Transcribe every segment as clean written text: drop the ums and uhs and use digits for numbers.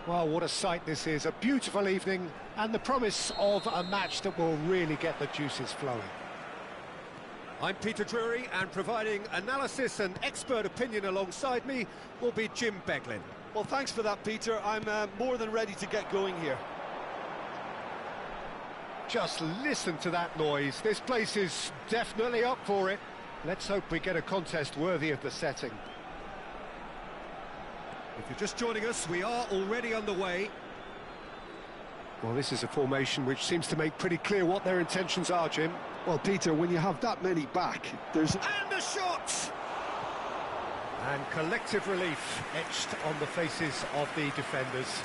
Well, what a sight this is, a beautiful evening and the promise of a match that will really get the juices flowing. I'm Peter Drury, and providing analysis and expert opinion alongside me will be Jim Beglin. Well, thanks for that, Peter. I'm more than ready to get going here. Just listen to that noise. This place is definitely up for it. Let's hope we get a contest worthy of the setting. If you're just joining us, we are already underway. Well, this is a formation which seems to make pretty clear what their intentions are, Jim. Well, Peter, when you have that many back, there's... And a shot! And collective relief etched on the faces of the defenders.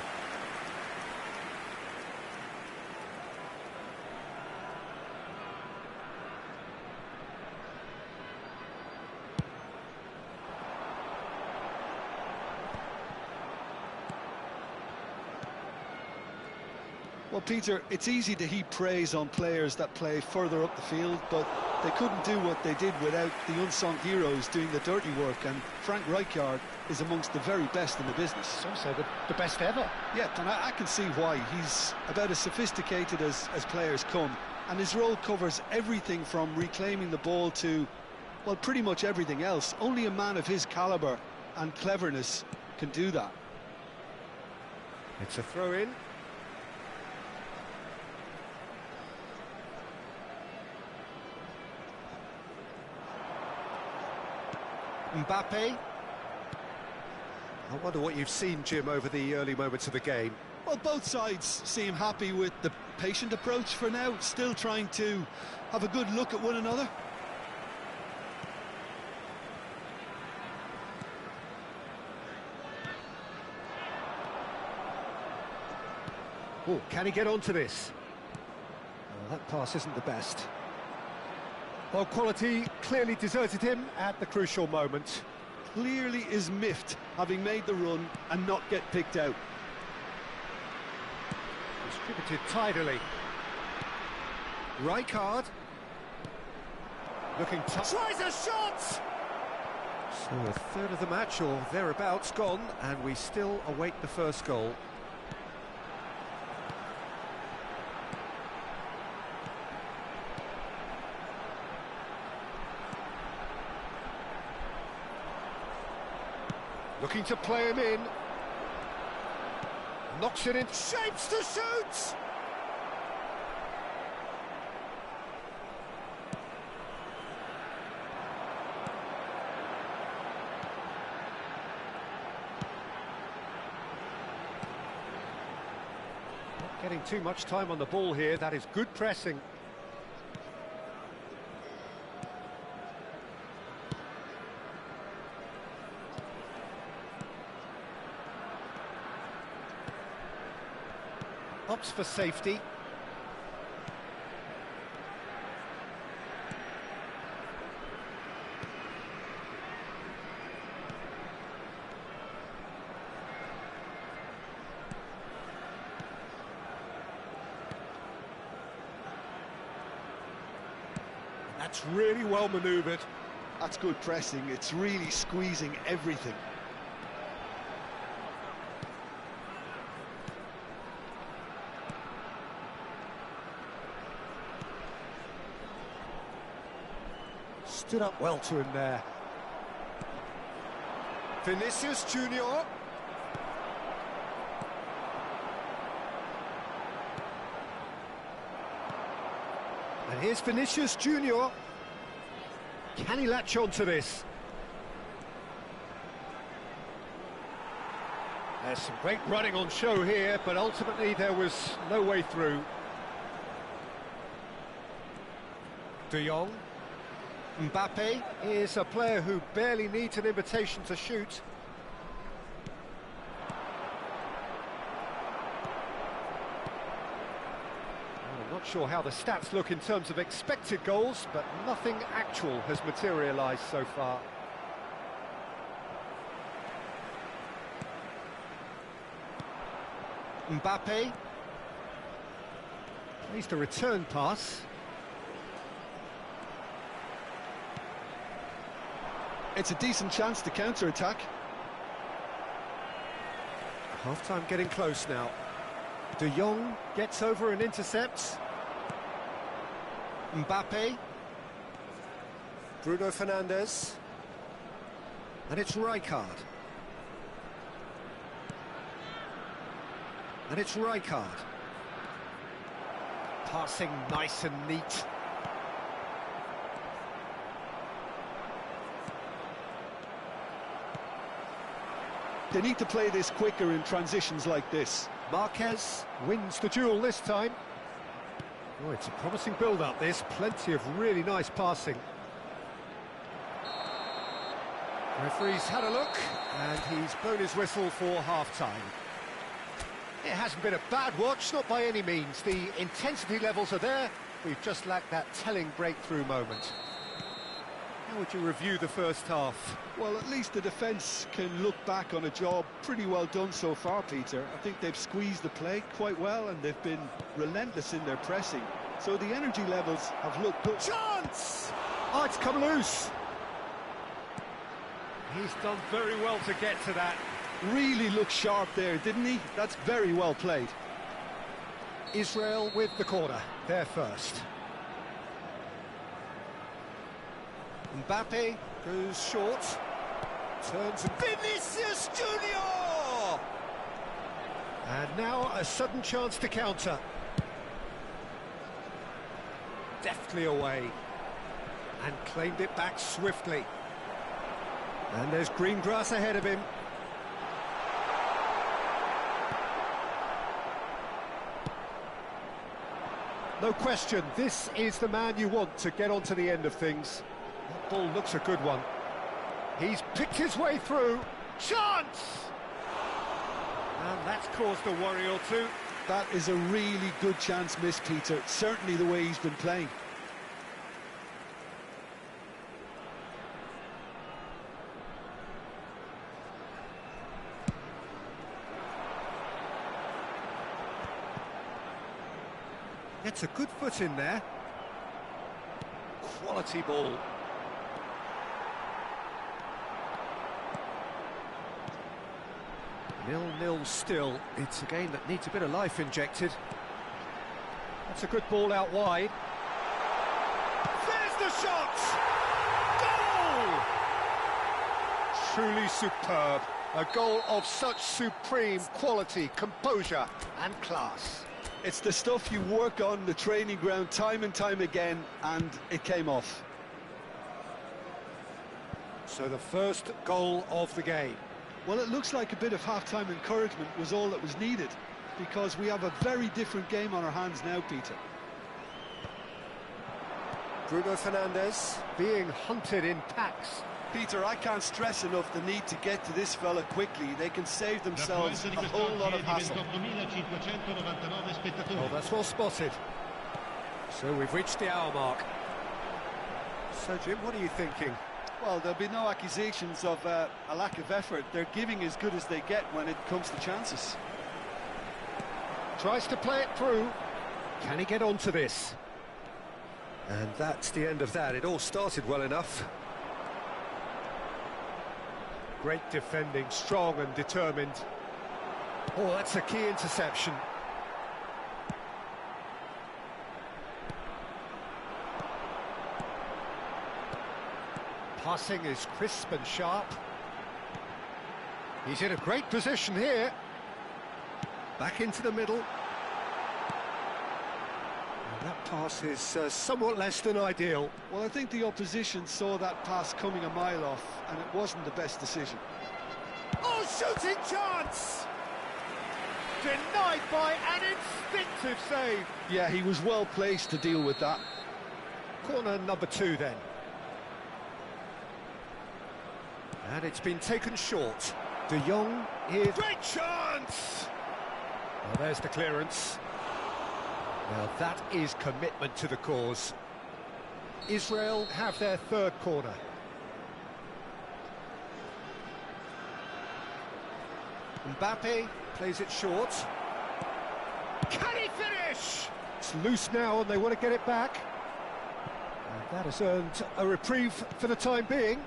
Well, Peter, it's easy to heap praise on players that play further up the field, but they couldn't do what they did without the unsung heroes doing the dirty work, and Frank Rijkaard is amongst the very best in the business. Some say the best ever. Yeah, and I can see why. He's about as sophisticated as players come, and his role covers everything from reclaiming the ball to, well, pretty much everything else. Only a man of his calibre and cleverness can do that. It's a throw-in. Mbappe. I wonder what you've seen, Jim, over the early moments of the game. Well, both sides seem happy with the patient approach for now, still trying to have a good look at one another. Oh, can he get onto this? Oh, that pass isn't the best. Well, quality clearly deserted him at the crucial moment. Clearly is miffed, having made the run and not get picked out. Distributed tidily. Rijkaard. Looking tough. Tries a shot! So a third of the match, or thereabouts, gone, and we still await the first goal. Looking to play him in. Knocks it in. Shapes to shoot! Not getting too much time on the ball here. That is good pressing. Opts for safety. That's really well manoeuvred. That's good pressing. It's really squeezing everything. Stood up well to him there. Vinicius Junior. And here's Vinicius Junior. Can he latch on to this? There's some great running on show here, but ultimately there was no way through. De Jong. Mbappe is a player who barely needs an invitation to shoot. I'm not sure how the stats look in terms of expected goals, but nothing actual has materialised so far. Mbappe. Plays the return pass. It's a decent chance to counter-attack. Half-time getting close now. De Jong gets over and intercepts. Mbappe. Bruno Fernandes. And it's Rijkaard. And it's Rijkaard. Passing nice and neat. They need to play this quicker in transitions like this. Marquez wins the duel this time. Oh, it's a promising build-up, this. Plenty of really nice passing. Referee's had a look, and he's blown his whistle for half-time. It hasn't been a bad watch, not by any means. The intensity levels are there. We've just lacked that telling breakthrough moment. How would you review the first half? Well, at least the defence can look back on a job pretty well done so far, Peter. I think they've squeezed the play quite well and they've been relentless in their pressing. So the energy levels have looked good. Chance! Oh, it's come loose. He's done very well to get to that. Really looked sharp there, didn't he? That's very well played. Israel with the corner, there first. Mbappe goes short, turns and Vinicius Junior! And now a sudden chance to counter. Deftly away, and claimed it back swiftly. And there's green grass ahead of him. No question, this is the man you want to get onto the end of things. That ball looks a good one. He's picked his way through. Chance! And that's caused a worry or two. That is a really good chance missed, Peter. Certainly the way he's been playing. Gets a good foot in there. Quality ball. Nil-nil still. It's a game that needs a bit of life injected. That's a good ball out wide. There's the shot! Goal! Truly superb. A goal of such supreme quality, composure and class. It's the stuff you work on the training ground time and time again, and it came off. So the first goal of the game. Well, it looks like a bit of half-time encouragement was all that was needed, because we have a very different game on our hands now, Peter. Bruno Fernandes being hunted in packs. Peter, I can't stress enough the need to get to this fella quickly. They can save themselves a whole lot of hassle. Oh, that's well spotted. So we've reached the hour mark. So, Jim, what are you thinking? Well, there'll be no accusations of a lack of effort. They're giving as good as they get when it comes to chances. Tries to play it through. Can he get onto this? And that's the end of that. It all started well enough. Great defending, strong and determined. Oh, that's a key interception. Passing is crisp and sharp. He's in a great position here. Back into the middle. And that pass is somewhat less than ideal. Well, I think the opposition saw that pass coming a mile off, and it wasn't the best decision. Oh, shooting chance! Denied by an instinctive save. Yeah, he was well placed to deal with that. Corner number 2 then. And it's been taken short. De Jong is... Great chance! Well, there's the clearance. Now that is commitment to the cause. Israel have their third corner. Mbappe plays it short. Can he finish? It's loose now and they want to get it back. And that has earned a reprieve for the time being.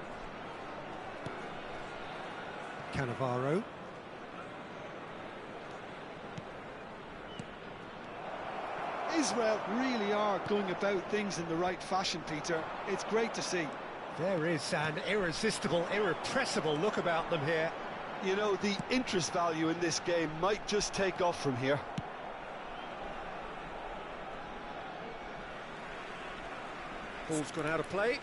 Cannavaro. Israel really are going about things in the right fashion, Peter. It's great to see. There is an irresistible, irrepressible look about them here. You know, the interest value in this game might just take off from here. Ball's gone out of play.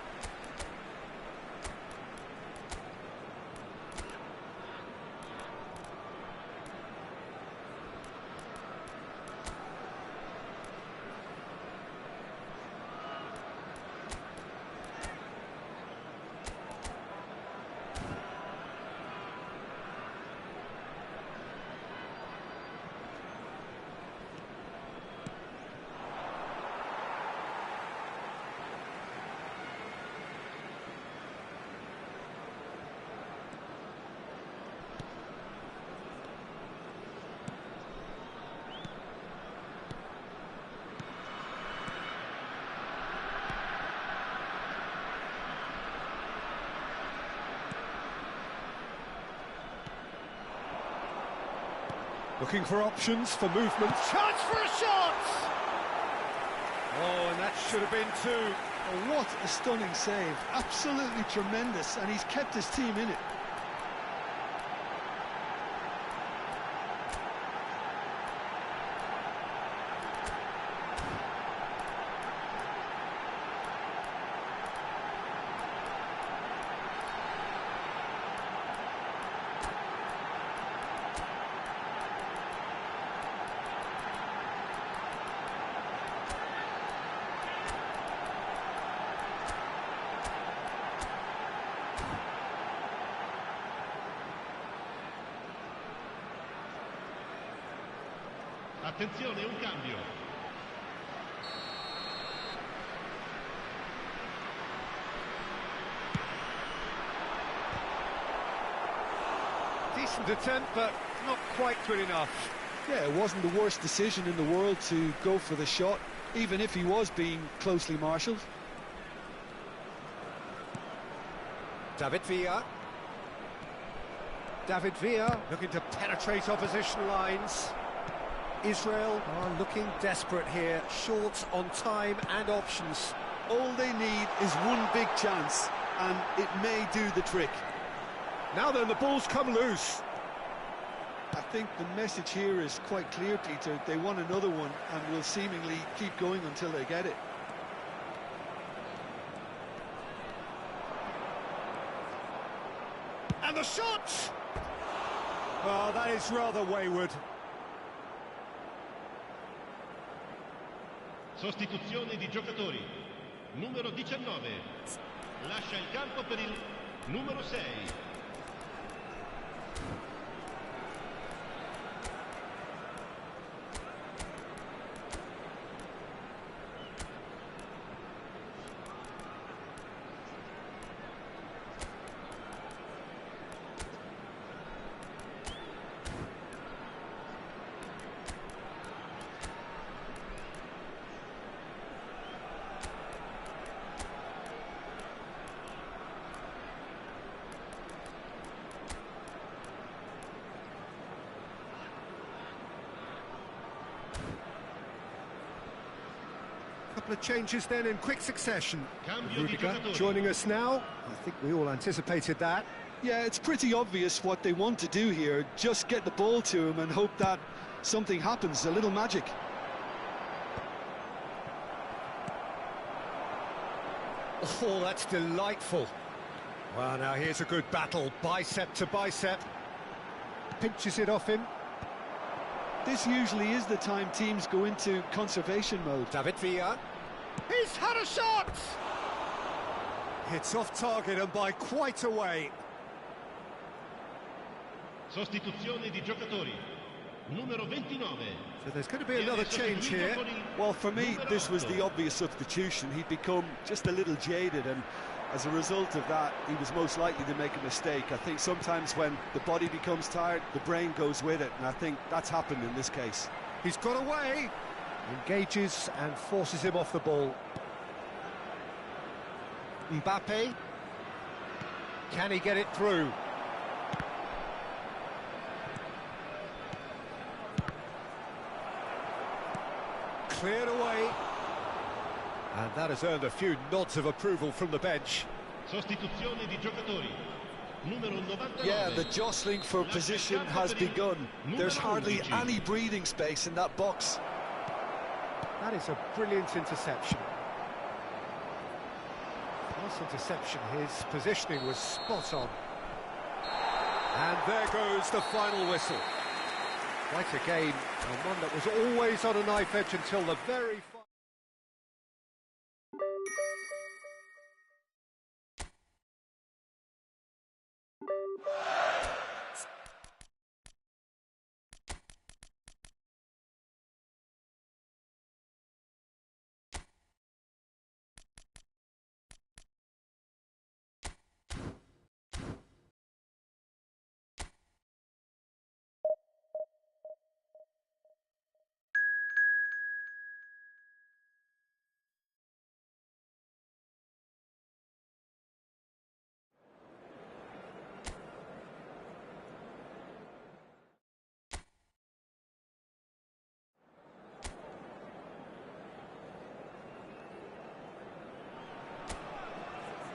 Looking for options, for movement. Chance for a shot! Oh, and that should have been two. Oh, what a stunning save. Absolutely tremendous, and he's kept his team in it. Attenzione, un cambio. Decent attempt, but not quite good enough. Yeah, it wasn't the worst decision in the world to go for the shot, even if he was being closely marshalled. David Villa. David Villa looking to penetrate opposition lines. Israel are looking desperate here, short on time and options. All they need is one big chance, and it may do the trick. Now then, the ball's come loose. I think the message here is quite clear, Peter. They want another one and will seemingly keep going until they get it. And the shot! Well, that is rather wayward. Sostituzione di giocatori. Numero 19. Lascia il campo per il numero 6. Couple of changes then in quick succession. Cambio di Rudiger giocatori. joining us now. I think we all anticipated that. Yeah, it's pretty obvious what they want to do here. Just get the ball to him and hope that something happens, a little magic. Oh, that's delightful. Well, now here's a good battle, bicep to bicep. Pinches it off him. This usually is the time teams go into conservation mode. David Villa. He's had a shot! It's off target and by quite a way. Sostituzione di giocatori. Numero 29. So there's going to be another change here. Well, for me, this was the obvious substitution. He'd become just a little jaded, and as a result of that, he was most likely to make a mistake. I think sometimes when the body becomes tired, the brain goes with it, and I think that's happened in this case. He's got away. Engages and forces him off the ball. Mbappe. Can he get it through? cleared away. And that has earned a few nods of approval from the bench. Sostituzione di giocatori. Numero 99. Yeah, the jostling for position has begun. There's hardly any breathing space in that box. That is a brilliant interception. Pass interception, his positioning was spot on. And there goes the final whistle. Quite a game, and one that was always on a knife edge until the very final.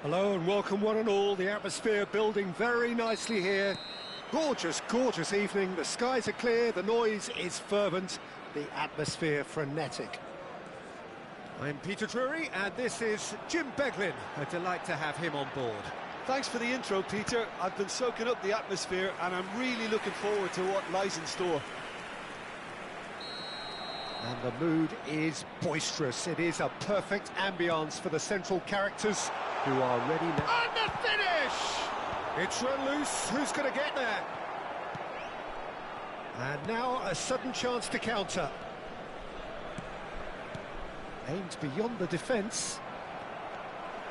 Hello and welcome one and all. The atmosphere building very nicely here. Gorgeous, gorgeous evening. The skies are clear, the noise is fervent, the atmosphere frenetic. I'm Peter Drury and this is Jim Beglin. A delight to have him on board. Thanks for the intro, Peter. I've been soaking up the atmosphere and I'm really looking forward to what lies in store. And the mood is boisterous. It is a perfect ambience for the central characters who are ready now. And the finish! It's run loose. Who's going to get there? And now a sudden chance to counter. Aimed beyond the defence.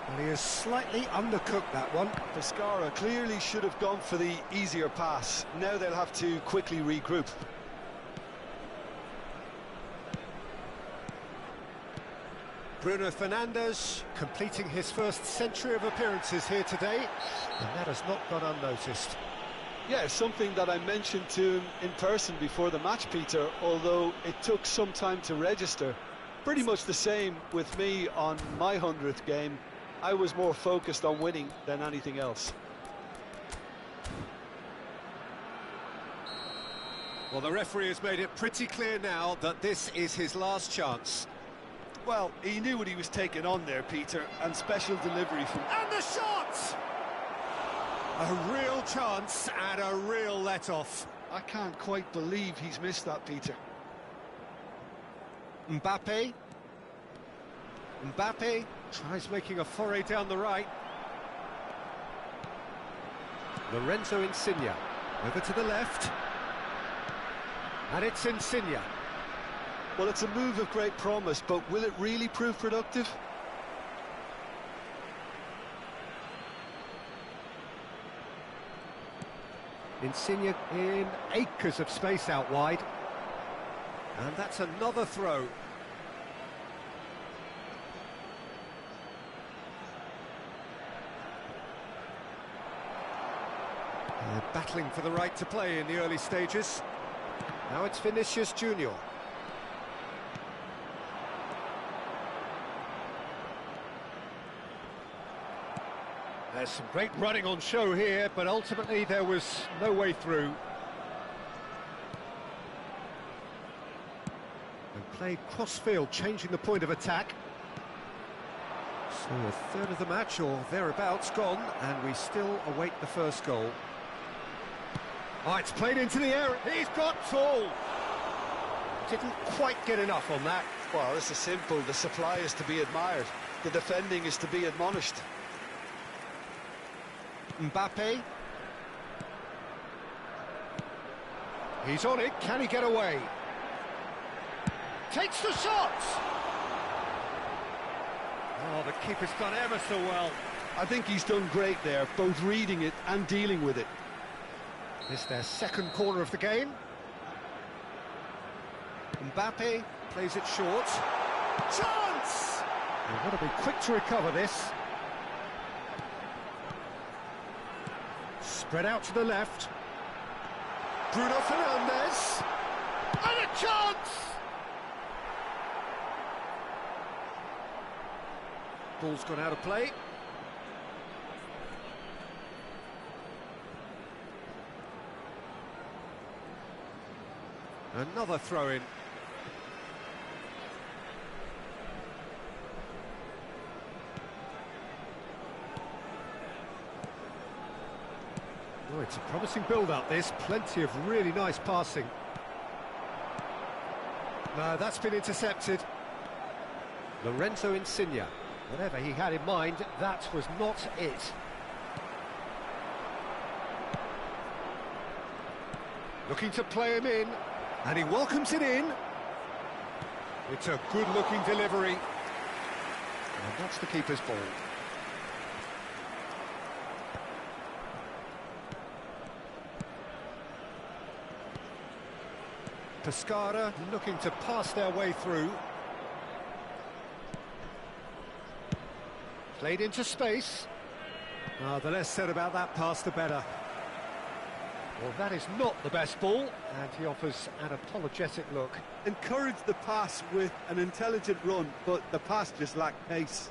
Well, he has slightly undercooked that one. Pescara clearly should have gone for the easier pass. Now they'll have to quickly regroup. Bruno Fernandes completing his first century of appearances here today, and that has not gone unnoticed. Yeah, something that I mentioned to him in person before the match, Peter, although it took some time to register. Pretty much the same with me on my 100th game. I was more focused on winning than anything else. Well, the referee has made it pretty clear now that this is his last chance. Well, he knew what he was taking on there, Peter, and special delivery from... And the shot! A real chance and a real let-off. I can't quite believe he's missed that, Peter. Mbappe tries making a foray down the right. Lorenzo Insigne, over to the left. And it's Insigne. Well, it's a move of great promise, but will it really prove productive? Insigne in acres of space out wide. And that's another throw. They're battling for the right to play in the early stages. Now it's Vinicius Junior. There's some great running on show here, but ultimately there was no way through. And played cross-field, changing the point of attack. So a third of the match, or thereabouts, gone, and we still await the first goal. Oh, it's played into the air. He's got tall. Didn't quite get enough on that. Well, this is simple. The supply is to be admired. The defending is to be admonished. Mbappe. He's on it. Can he get away? Takes the shot. Oh, the keeper's done ever so well. I think he's done great there, both reading it and dealing with it. This is their second corner of the game. Mbappe plays it short. Chance! They've got to be quick to recover this. Spread out to the left. Bruno Fernandes. And a chance! Ball's gone out of play. Another throw-in. Oh, it's a promising build-up, this. Plenty of really nice passing. No, that's been intercepted. Lorenzo Insigne. Whatever he had in mind, that was not it. Looking to play him in, and he welcomes it in. It's a good-looking delivery. And that's the keeper's ball. Pescara looking to pass their way through. Played into space. The less said about that pass, the better. Well, that is not the best ball, and he offers an apologetic look. Encouraged the pass with an intelligent run, but the pass just lacked pace.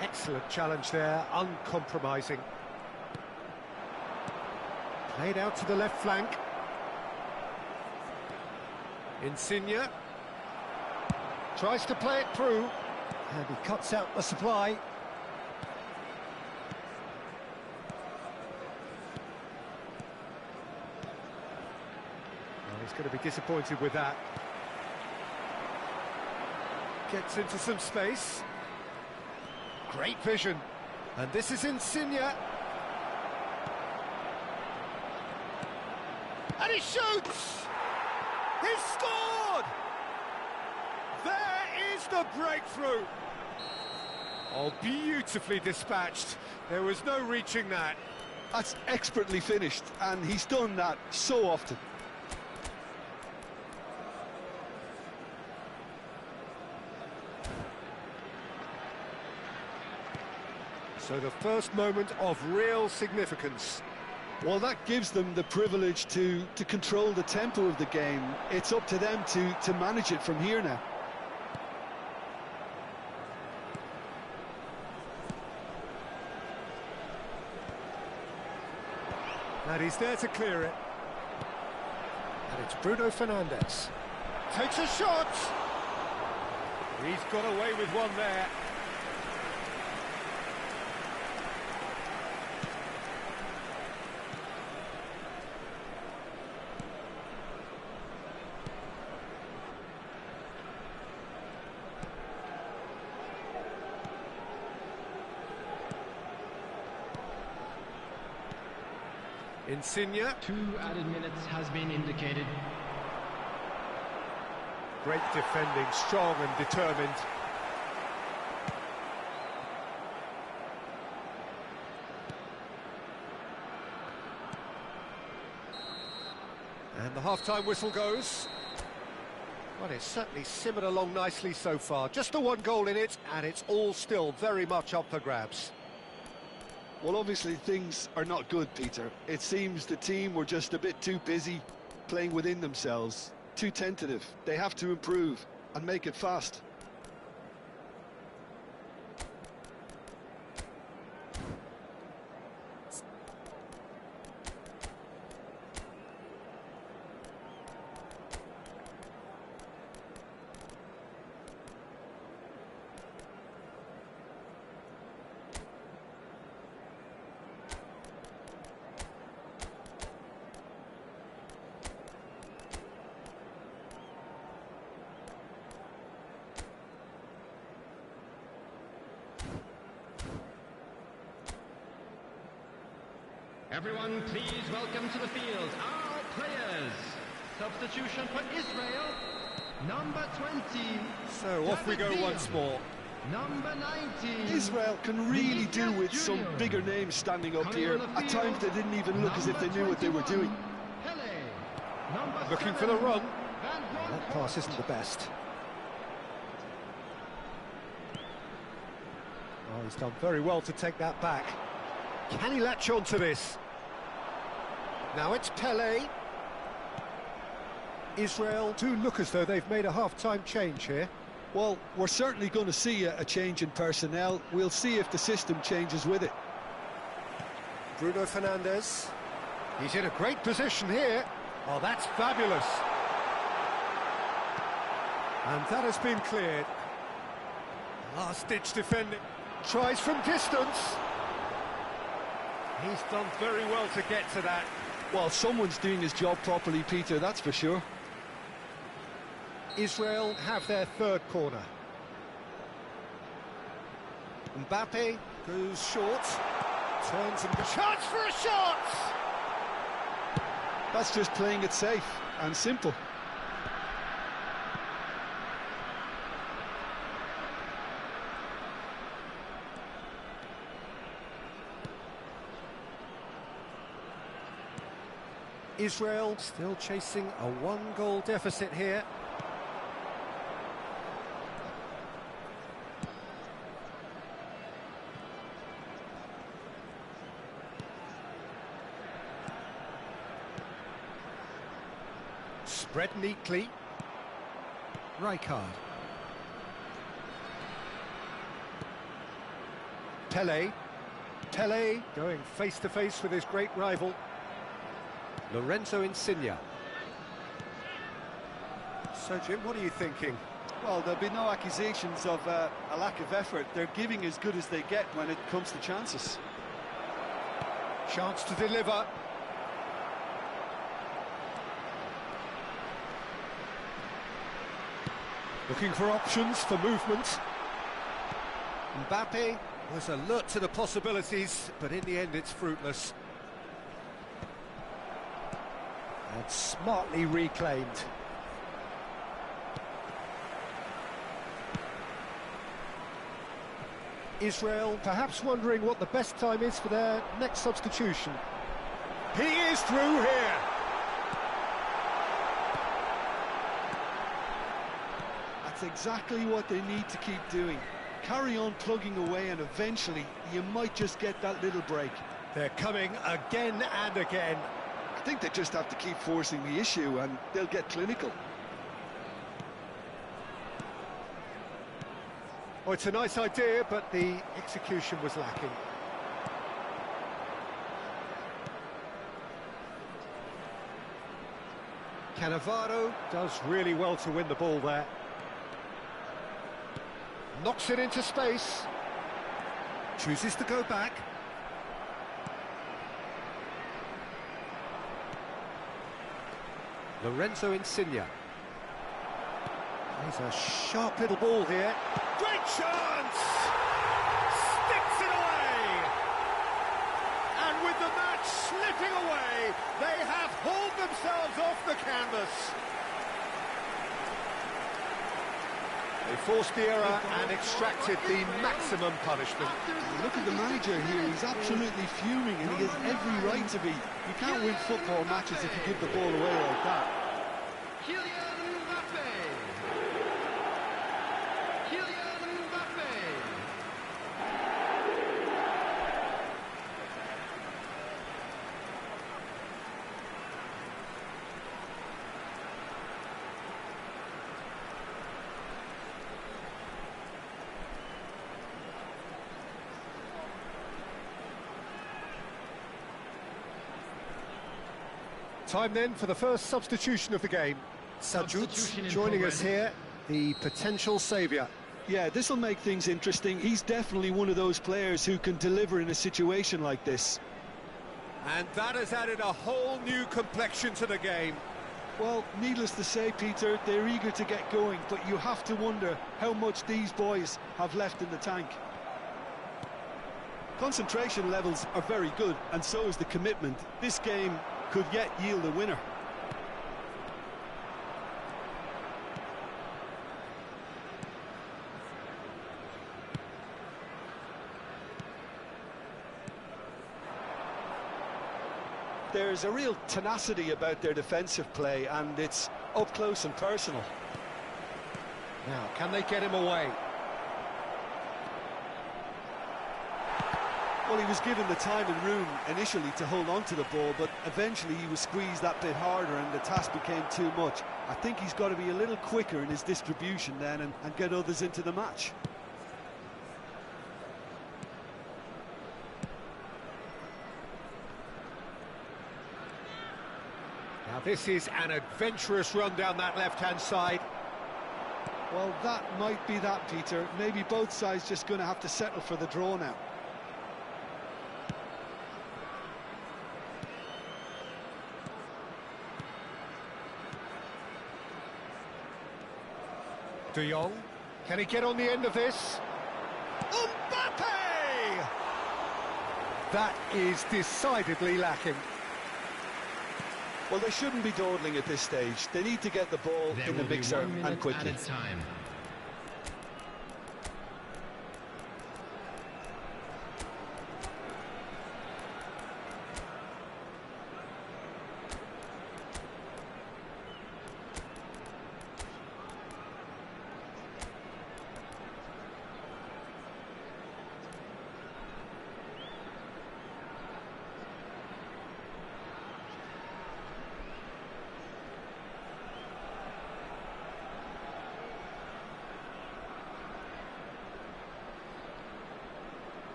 Excellent challenge there, uncompromising. Played out to the left flank. Insigne tries to play it through, and he cuts out the supply. Well, he's going to be disappointed with that. Gets into some space. Great vision. And this is Insigne. And he shoots! He's scored! There is the breakthrough! Oh, beautifully dispatched. There was no reaching that. That's expertly finished, and he's done that so often. So the first moment of real significance. Well, that gives them the privilege to control the tempo of the game. It's up to them to manage it from here now. And he's there to clear it. And it's Bruno Fernandes. Takes a shot! He's got away with one there. Insigne. 2 added minutes has been indicated. Great defending, strong and determined. And the half-time whistle goes. Well, it's certainly simmered along nicely so far. Just the one goal in it, and it's all still very much up for grabs. Well, obviously things are not good, Peter. It seems the team were just a bit too busy playing within themselves, too tentative. They have to improve and make it fast. Everyone, please welcome to the field our players. Substitution for Israel, number 20. So off we go once more. Number 19. Israel can really do with some bigger names standing up here. At times they didn't even look as if they knew what they were doing. Looking for the run. That pass isn't the best. Oh, he's done very well to take that back. Can he latch on to this? Now it's Pelé. Israel do look as though they've made a half-time change here. Well, we're certainly going to see a change in personnel. We'll see if the system changes with it. Bruno Fernandes. He's in a great position here. Oh, that's fabulous. And that has been cleared. Last-ditch defending. Tries from distance. He's done very well to get to that. Well, someone's doing his job properly, Peter, that's for sure. Israel have their third corner. Mbappe goes short. Turns and chance for a shot! That's just playing it safe and simple. Israel still chasing a one-goal deficit here. Spread neatly. Rijkaard. Pele. Pele going face-to-face with his great rival. Lorenzo Insigne. So, Jim, what are you thinking? Well, there'll be no accusations of a lack of effort. They're giving as good as they get when it comes to chances. Chance to deliver. Looking for options for movement. Mbappe was alert to the possibilities, but in the end it's fruitless. And smartly reclaimed. Israel perhaps wondering what the best time is for their next substitution. He is through here. That's exactly what they need to keep doing. Carry on plugging away and eventually you might just get that little break. They're coming again and again. I think they just have to keep forcing the issue and they'll get clinical. Oh, it's a nice idea, but the execution was lacking. Cannavaro does really well to win the ball there. Knocks it into space. Chooses to go back. Lorenzo Insigne. There's a sharp little ball here. Great chance! Sticks it away! And with the match slipping away, they have hauled themselves off the canvas. They forced the error and extracted the maximum punishment. Look at the manager here, he's absolutely fuming and he has every right to be. You can't win football matches if you give the ball away like that. Time then for the first substitution of the game. Sajut joining us here, the potential saviour. Yeah, this will make things interesting. He's definitely one of those players who can deliver in a situation like this. And that has added a whole new complexion to the game. Well, needless to say, Peter, they're eager to get going, but you have to wonder how much these boys have left in the tank. Concentration levels are very good, and so is the commitment. This game could yet yield a winner. There's a real tenacity about their defensive play, and it's up close and personal. Now, can they get him away? Well, he was given the time and room initially to hold on to the ball, but eventually he was squeezed that bit harder and the task became too much. I think he's got to be a little quicker in his distribution then and get others into the match. Now this is an adventurous run down that left-hand side. Well, that might be that, Peter. Maybe both sides just going to have to settle for the draw now. De Jong, can he get on the end of this? Mbappe! That is decidedly lacking. Well, they shouldn't be dawdling at this stage. They need to get the ball in the mixer and quickly. Time.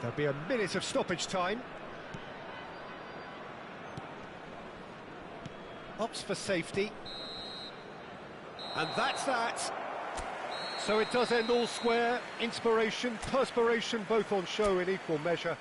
There'll be a minute of stoppage time. Opts for safety. And that's that. So it does end all square. Inspiration, perspiration, both on show in equal measure.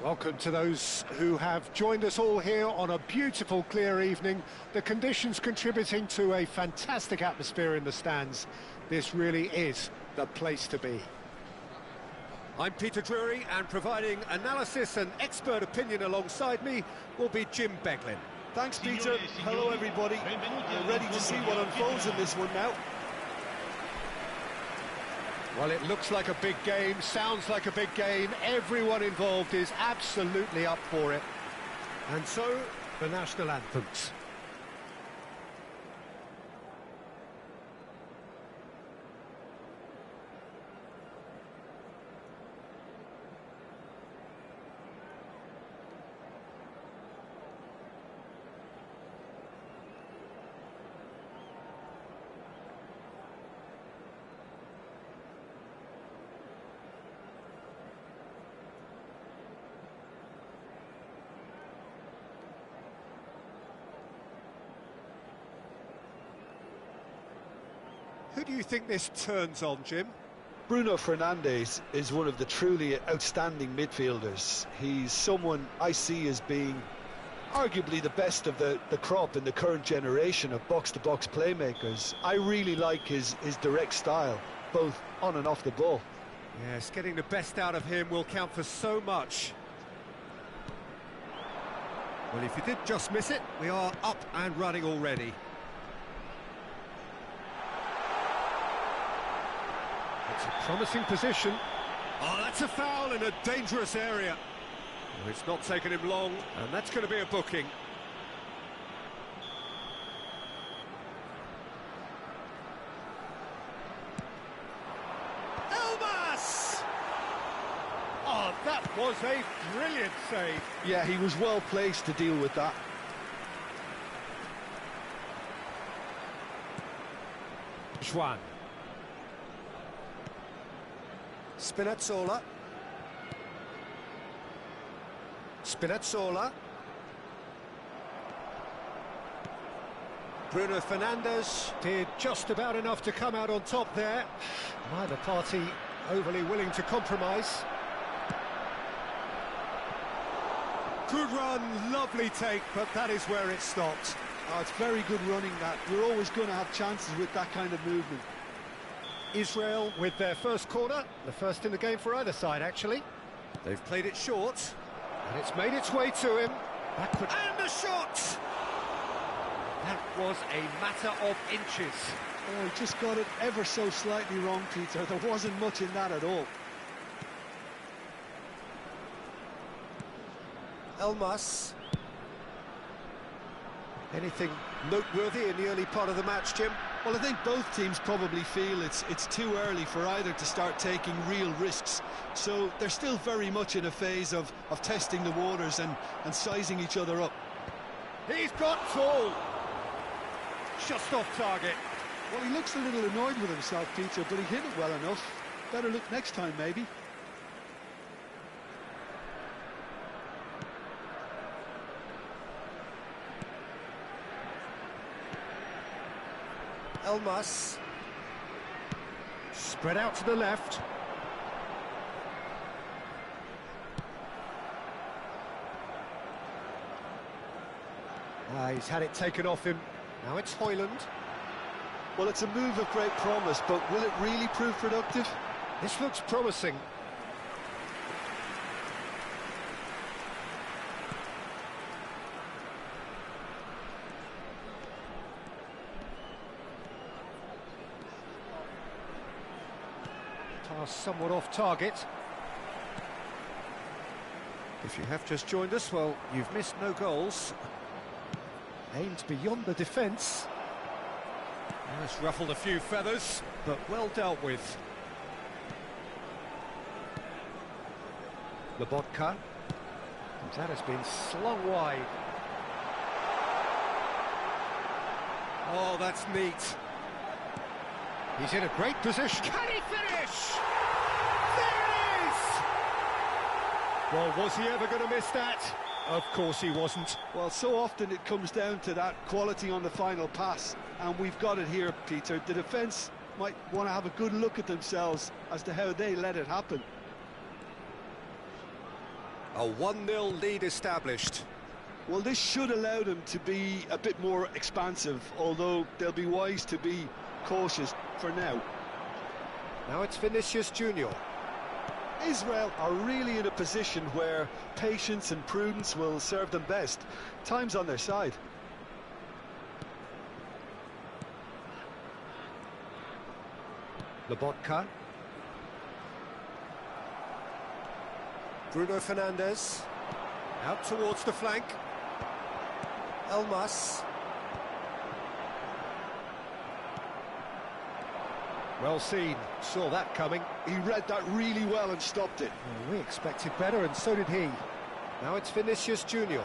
Welcome to those who have joined us all here on a beautiful, clear evening. The conditions contributing to a fantastic atmosphere in the stands. This really is the place to be. I'm Peter Drury, and providing analysis and expert opinion alongside me will be Jim Beglin. Thanks, Peter. Hello, everybody. We're ready to see what unfolds in this one now. Well, it looks like a big game, sounds like a big game. Everyone involved is absolutely up for it. And so, the national anthems. Who do you think this turns on, Jim? Bruno Fernandes is one of the truly outstanding midfielders. He's someone I see as being arguably the best of the crop in the current generation of box-to-box playmakers. I really like his direct style, both on and off the ball. Yes, getting the best out of him will count for so much. Well, if you did just miss it, we are up and running already. It's a promising position. Oh, that's a foul in a dangerous area. Well, it's not taken him long, and that's going to be a booking. Elmas! Oh, that was a brilliant save. Yeah, he was well placed to deal with that. Juan. Spinazzola. Spinazzola. Bruno Fernandes did just about enough to come out on top there. Neither party overly willing to compromise. Good run, lovely take, but that is where it stopped. Oh, it's very good running, that. You're always going to have chances with that kind of movement. Israel with their first corner, the first in the game for either side, actually. They've played it short, and it's made its way to him. Backward. And a shot! That was a matter of inches. Oh, he just got it ever so slightly wrong, Peter. There wasn't much in that at all. Elmas. Anything noteworthy in the early part of the match, Jim? Well, I think both teams probably feel it's too early for either to start taking real risks. So they're still very much in a phase of testing the waters and sizing each other up. He's got full. Just off target. Well, he looks a little annoyed with himself, Peter, but he hit it well enough. Better look next time, maybe. Elmas. Spread out to the left. He's had it taken off him. Now it's Højlund. Well, it's a move of great promise, but will it really prove productive? This looks promising. Pass somewhat off target. If you have just joined us, well, you've missed no goals. Aimed beyond the defence. That's ruffled a few feathers, but well dealt with. Lobotka. And that has been slung wide. Oh, that's neat. He's in a great position. Can he finish? There it is! Well, was he ever going to miss that? Of course he wasn't. Well, so often it comes down to that quality on the final pass, and we've got it here, Peter. The defence might want to have a good look at themselves as to how they let it happen. A 1-0 lead established. Well, this should allow them to be a bit more expansive, although they'll be wise to be cautious for now. Now it's Vinicius Junior. Israel are really in a position where patience and prudence will serve them best. Time's on their side. Lobotka. Bruno Fernandes. Out towards the flank. Elmas. Well seen, saw that coming. He read that really well and stopped it. Well, we expected better, and so did he. Now it's Vinicius Junior.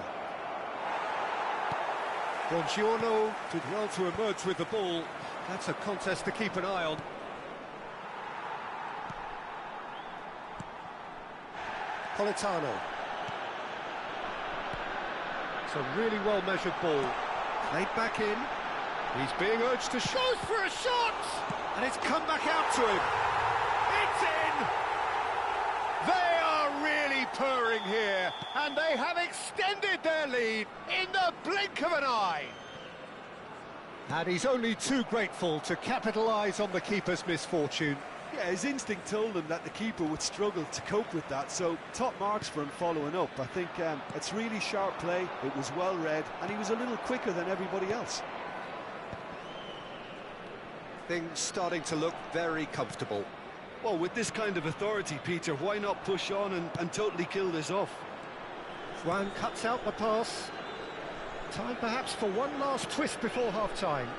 Buongiorno did well to emerge with the ball. That's a contest to keep an eye on. Politano. It's a really well-measured ball. Played back in. He's being urged to shoot for a shot! And it's come back out to him. It's in! They are really purring here, and they have extended their lead in the blink of an eye. And he's only too grateful to capitalise on the keeper's misfortune. Yeah, his instinct told him that the keeper would struggle to cope with that, so top marks for him following up. I think it's really sharp play, it was well read, and he was a little quicker than everybody else. Things starting to look very comfortable. Well, with this kind of authority, Peter, why not push on and totally kill this off? Juan cuts out the pass. Time perhaps for one last twist before half-time.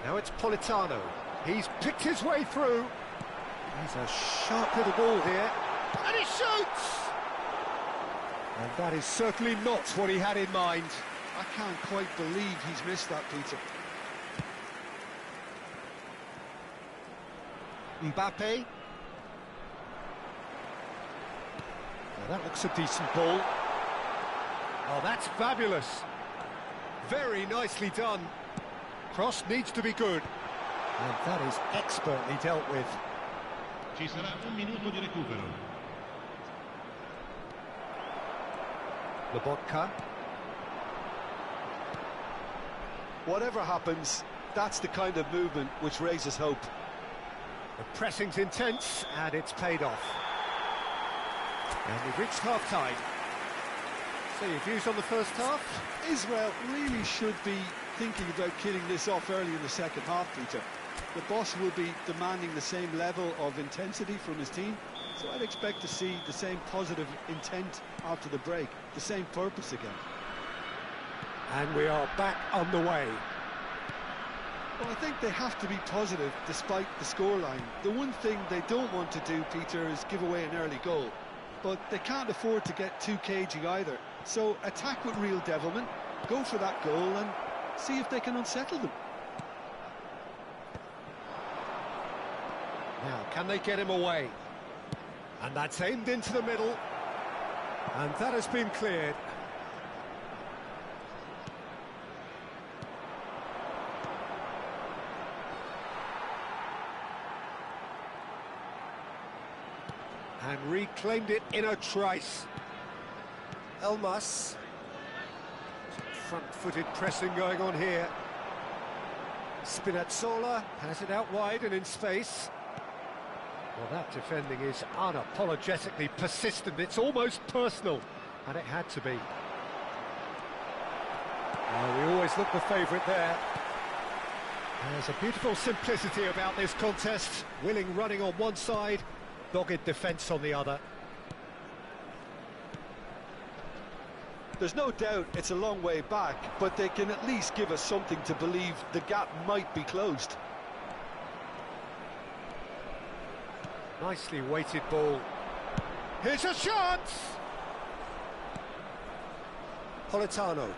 Now it's Politano. He's picked his way through. He's a sharp little ball here. And he shoots! And that is certainly not what he had in mind. I can't quite believe he's missed that, Peter. Mbappe. Well, that looks a decent ball. Oh, that's fabulous. Very nicely done. Cross needs to be good. And that is expertly dealt with. Ci sarà un minuto di recupero. Lobotka. Whatever happens, that's the kind of movement which raises hope. The pressing's intense, and it's paid off. And we've reached half-time. So your views on the first half? Israel really should be thinking about killing this off early in the second half, Peter. The boss will be demanding the same level of intensity from his team, so I'd expect to see the same positive intent after the break, the same purpose again. And we are back on the way. Well, I think they have to be positive despite the scoreline. The one thing they don't want to do, Peter, is give away an early goal. But they can't afford to get too cagey either. So attack with real devilment, go for that goal and see if they can unsettle them. Now, can they get him away? And that's aimed into the middle. And that has been cleared. And reclaimed it in a trice. Elmas. Front-footed pressing going on here. Spinazzola has it out wide and in space. Well, that defending is unapologetically persistent. It's almost personal, and it had to be. We always look the favourite there. There's a beautiful simplicity about this contest. Willing running on one side, dogged defence on the other. There's no doubt it's a long way back, but they can at least give us something to believe the gap might be closed. Nicely weighted ball. Here's a chance! Politano.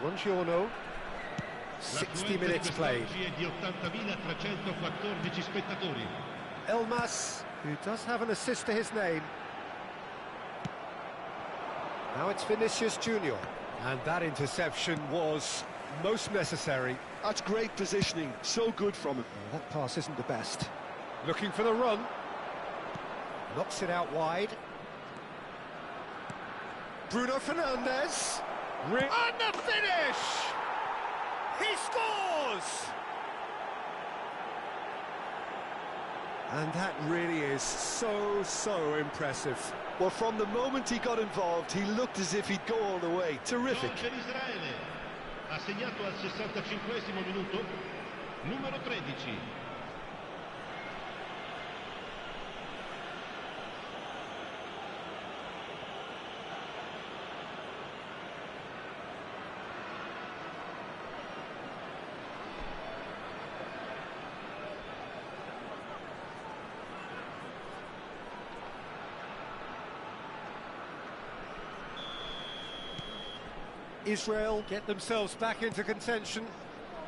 Buongiorno. 60 minutes played. Elmas, who does have an assist to his name. Now it's Vinicius Junior. And that interception was most necessary. That's great positioning, so good from him. Well, that pass isn't the best. Looking for the run. Knocks it out wide. Bruno Fernandes. And the finish! He scores! And that really is so impressive. Well, from the moment he got involved, he looked as if he'd go all the way. Terrific. Ha segnato al 65esimo minuto, numero 13. Israel get themselves back into contention.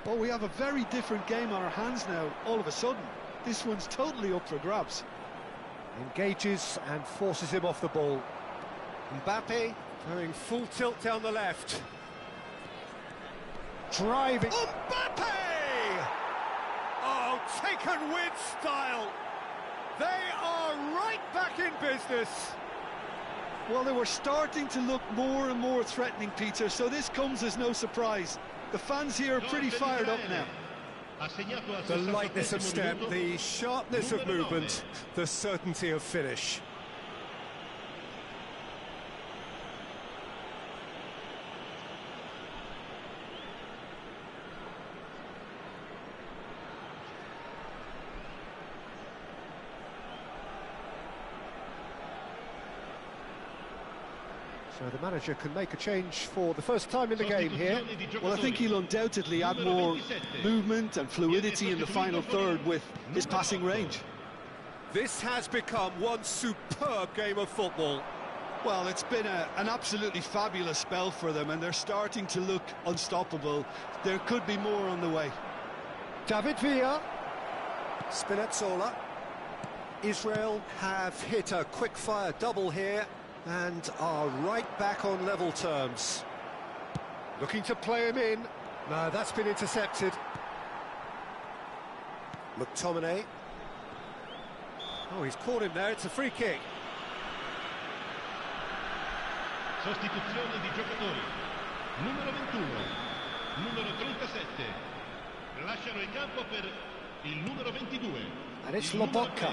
Well, we have a very different game on our hands now, all of a sudden. This one's totally up for grabs. Engages and forces him off the ball. Mbappe going full tilt down the left. Driving. Mbappe! Oh, taken with style. They are right back in business. Well, they were starting to look more and more threatening, Peter, so this comes as no surprise. The fans here are pretty fired up now. The lightness of step, the sharpness of movement, the certainty of finish. So the manager can make a change for the first time in the game here. Well, I think he'll undoubtedly add more movement and fluidity in the final third with his passing range. This has become one superb game of football. Well, it's been an absolutely fabulous spell for them, and they're starting to look unstoppable. There could be more on the way. David Villa. Spinazzola. Israel have hit a quick-fire double here and are right back on level terms. Looking to play him in. No, that's been intercepted. McTominay. Oh, he's caught him there. It's a free kick. Sostituzione di giocatori. Numero 21, numero 37. Lasciano il campo per il numero 22. And it's Lobotka.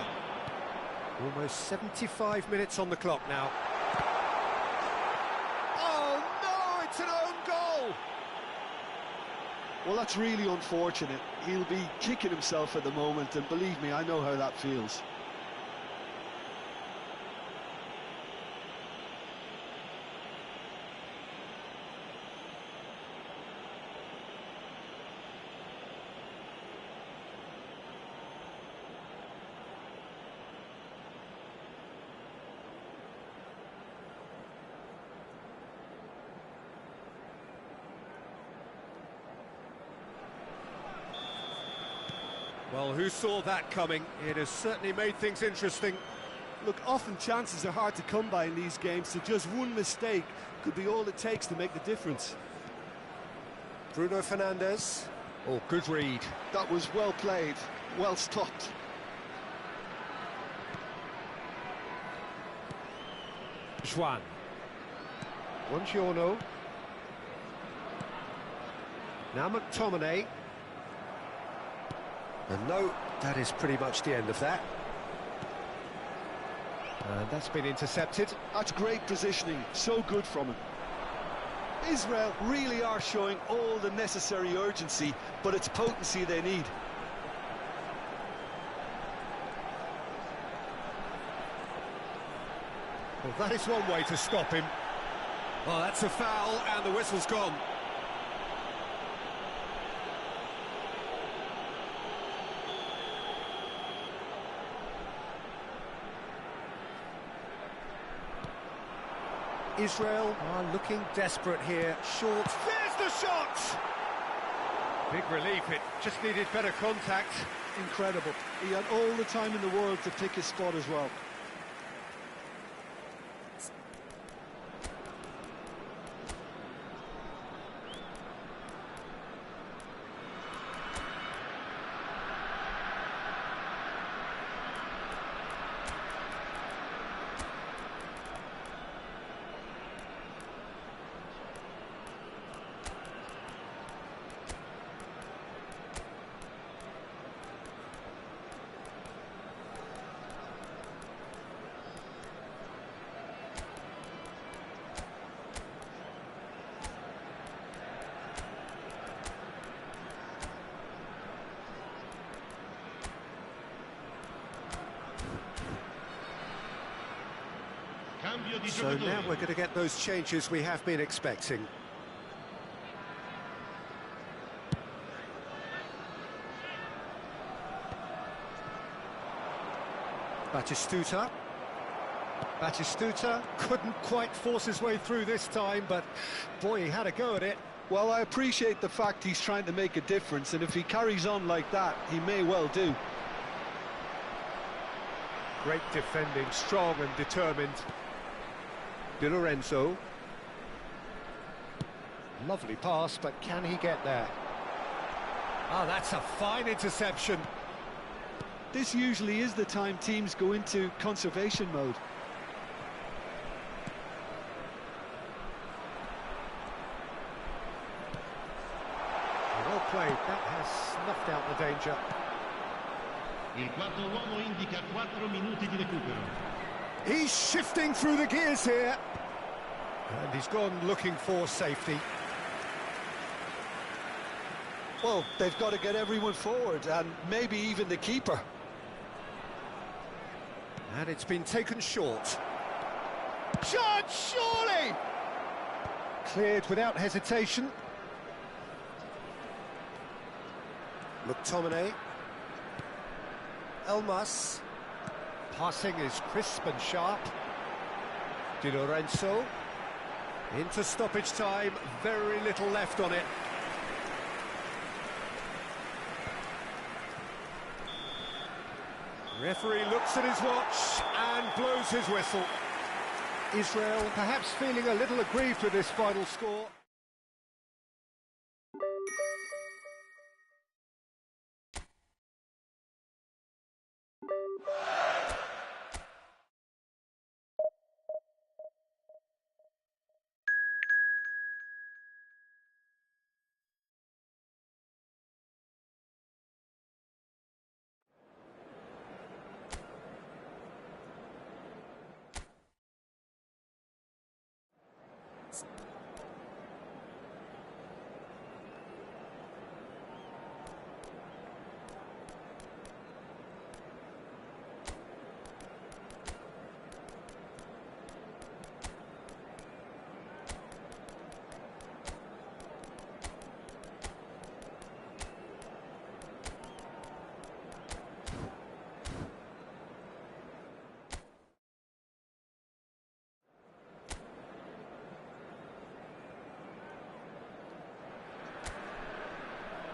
Almost 75 minutes on the clock now. Oh no, it's an own goal! Well, that's really unfortunate. He'll be kicking himself at the moment, and believe me, I know how that feels. Well, who saw that coming? It has certainly made things interesting. Look, often chances are hard to come by in these games, so just one mistake could be all it takes to make the difference. Bruno Fernandes. Oh, good read. That was well played, well stopped. Juan. Buongiorno. Now McTominay. And no, that is pretty much the end of that. And that's been intercepted. That's great positioning, so good from him. Israel really are showing all the necessary urgency, but it's potency they need. Well, that is one way to stop him. Well, that's a foul, and the whistle's gone. Israel are looking desperate here. Short. There's the shot! Big relief, it just needed better contact. Incredible. He had all the time in the world to pick his spot as well. So now we're going to get those changes we have been expecting. Batistuta. Batistuta couldn't quite force his way through this time, but boy, he had a go at it. Well, I appreciate the fact he's trying to make a difference, and if he carries on like that, he may well do. Great defending, strong and determined. Di Lorenzo. Lovely pass, but can he get there? Oh, that's a fine interception. This usually is the time teams go into conservation mode. Well played, that has snuffed out the danger. Il quarto uomo indica 4 minuti di recupero. He's shifting through the gears here. And he's gone looking for safety. Well, they've got to get everyone forward, and maybe even the keeper. And it's been taken short. Shot, surely! Cleared without hesitation. McTominay. Elmas. Passing is crisp and sharp. Di Lorenzo. Into stoppage time, very little left on it. Referee looks at his watch and blows his whistle. Israel perhaps feeling a little aggrieved with this final score.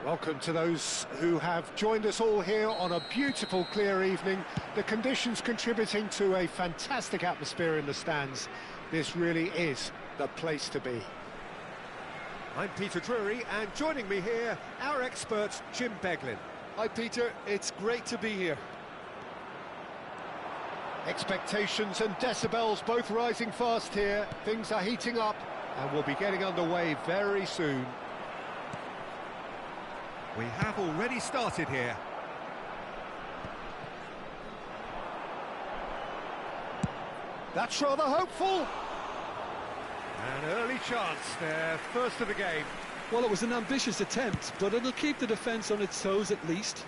Welcome to those who have joined us all here on a beautiful, clear evening. The conditions contributing to a fantastic atmosphere in the stands. This really is the place to be. I'm Peter Drury, and joining me here, our expert, Jim Beglin. Hi, Peter. It's great to be here. Expectations and decibels both rising fast here. Things are heating up, and we'll be getting underway very soon. We have already started here. That's rather hopeful. An early chance there, first of the game. Well, it was an ambitious attempt, but it'll keep the defence on its toes at least.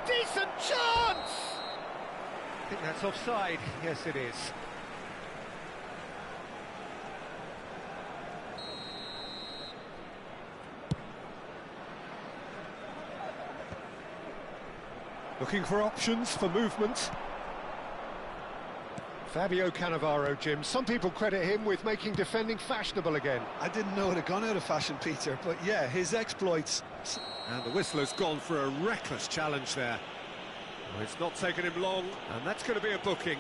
Decent chance! I think that's offside. Yes, it is. Looking for options for movement. Fabio Cannavaro, Jim. Some people credit him with making defending fashionable again. I didn't know it had gone out of fashion, Peter, but yeah, his exploits. And the whistler's gone for a reckless challenge there. Well, it's not taken him long, and that's going to be a booking.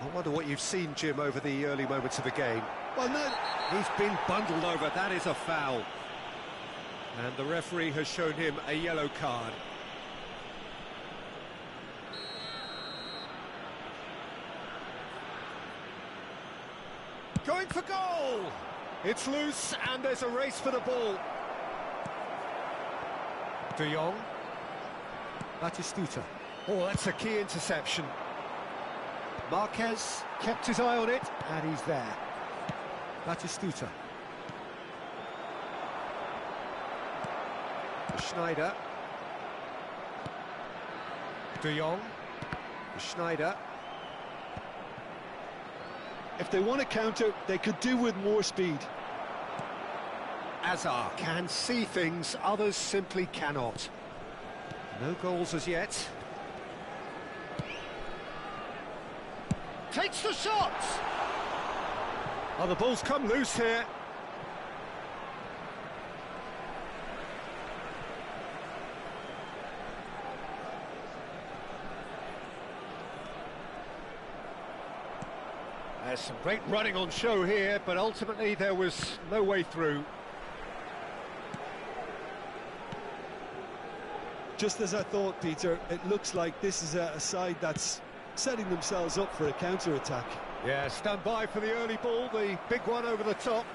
I wonder what you've seen, Jim, over the early moments of the game. Well, no, he's been bundled over. That is a foul. And the referee has shown him a yellow card. Going for goal! It's loose, and there's a race for the ball. De Jong. Batistuta. Oh, that's a key interception. Marquez kept his eye on it, and he's there. Batistuta. Schneider. De Jong. Schneider. if they want to counter, they could do with more speed. Azar can see things others simply cannot. No goals as yet. Takes the shot! Oh, the ball's come loose here. There's some great running on show here, but ultimately there was no way through. Just as I thought, Peter, it looks like this is a side that's setting themselves up for a counter-attack. Yeah, stand by for the early ball, the big one over the top.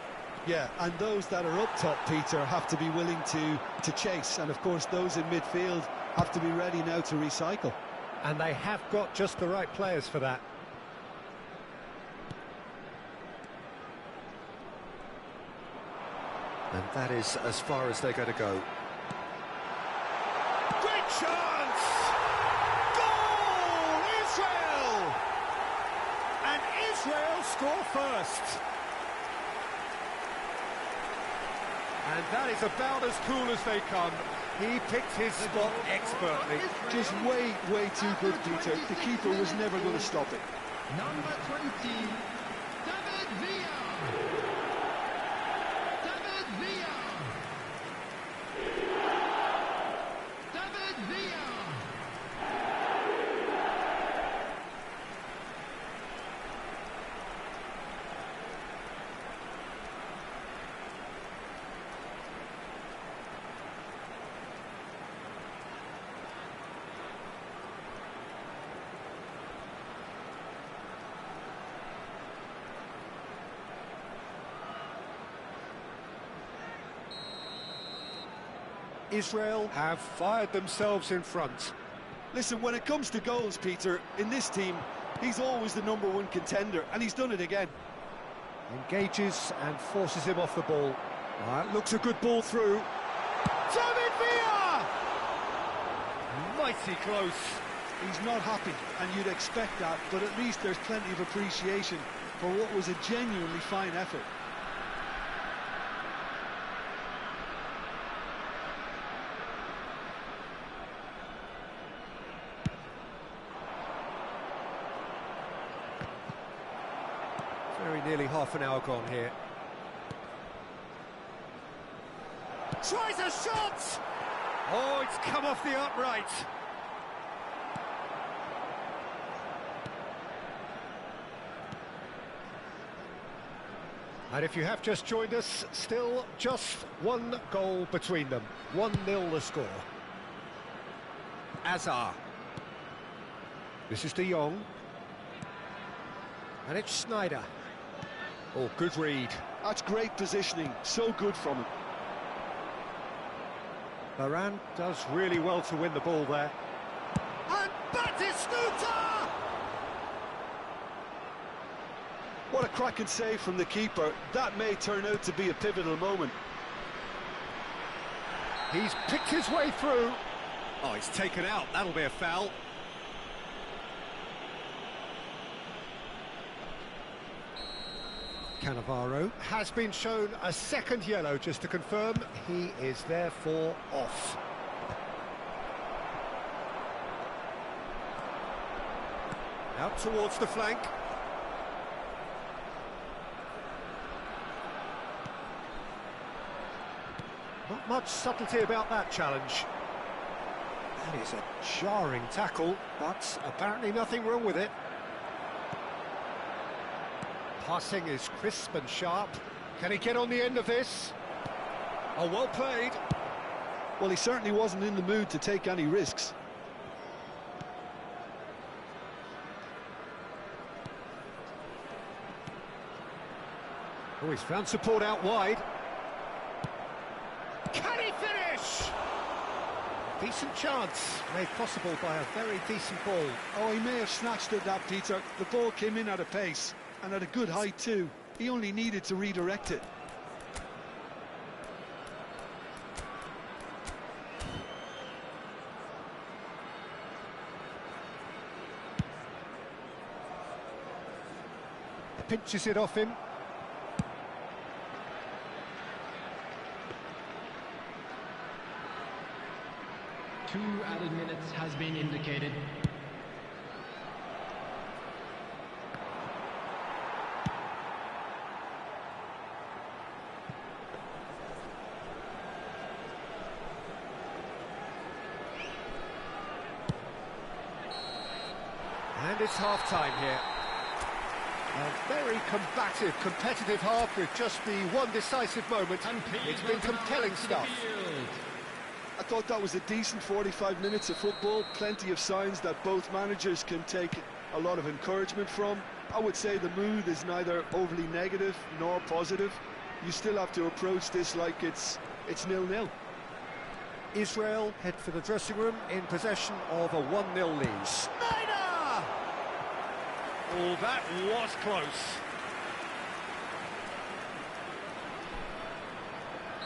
Yeah, and those that are up top, Peter, have to be willing to chase. And, of course, those in midfield have to be ready now to recycle. And they have got just the right players for that. And that is as far as they're going to go. Great chance! Goal! Israel! And Israel score first. And that is about as cool as they come. He picked his spot expertly. Just way, way too good, Peter. The keeper was never going to stop it. Number 20, David Villa. David Villa. David Villa. Israel have fired themselves in front. Listen, when it comes to goals, Peter, in this team, he's always the #1 contender, and he's done it again. Engages and forces him off the ball. Looks a good ball through. David Villa! Mighty close. He's not happy, and you'd expect that, but at least there's plenty of appreciation for what was a genuinely fine effort. Very nearly half an hour gone here. Tries a shot! Oh, it's come off the upright. And if you have just joined us, still just one goal between them. 1-0 the score. Azar. This is De Jong. And it's Schneider. Oh, good read. That's great positioning, so good from him. Varane does really well to win the ball there. And Batistuta! What a cracking save from the keeper. That may turn out to be a pivotal moment. He's picked his way through. Oh, he's taken out. That'll be a foul. Cannavaro has been shown a second yellow, just to confirm. He is therefore off. Out towards the flank. Not much subtlety about that challenge. That is a jarring tackle, but apparently nothing wrong with it. Passing is crisp and sharp. Can he get on the end of this? Oh, well played. Well, he certainly wasn't in the mood to take any risks. Oh, he's found support out wide. Can he finish? Decent chance, made possible by a very decent ball. Oh, he may have snatched at that, Peter. The ball came in at a pace, and at a good height too. He only needed to redirect it. Pinches it off him. Two added minutes has been indicated. And it's half-time here. A very combative, competitive half with just the one decisive moment. It's been compelling stuff. I thought that was a decent 45 minutes of football. Plenty of signs that both managers can take a lot of encouragement from. I would say the mood is neither overly negative nor positive. You still have to approach this like it's 0-0. Israel head for the dressing room in possession of a 1-0 lead. Schneider! Oh, that was close.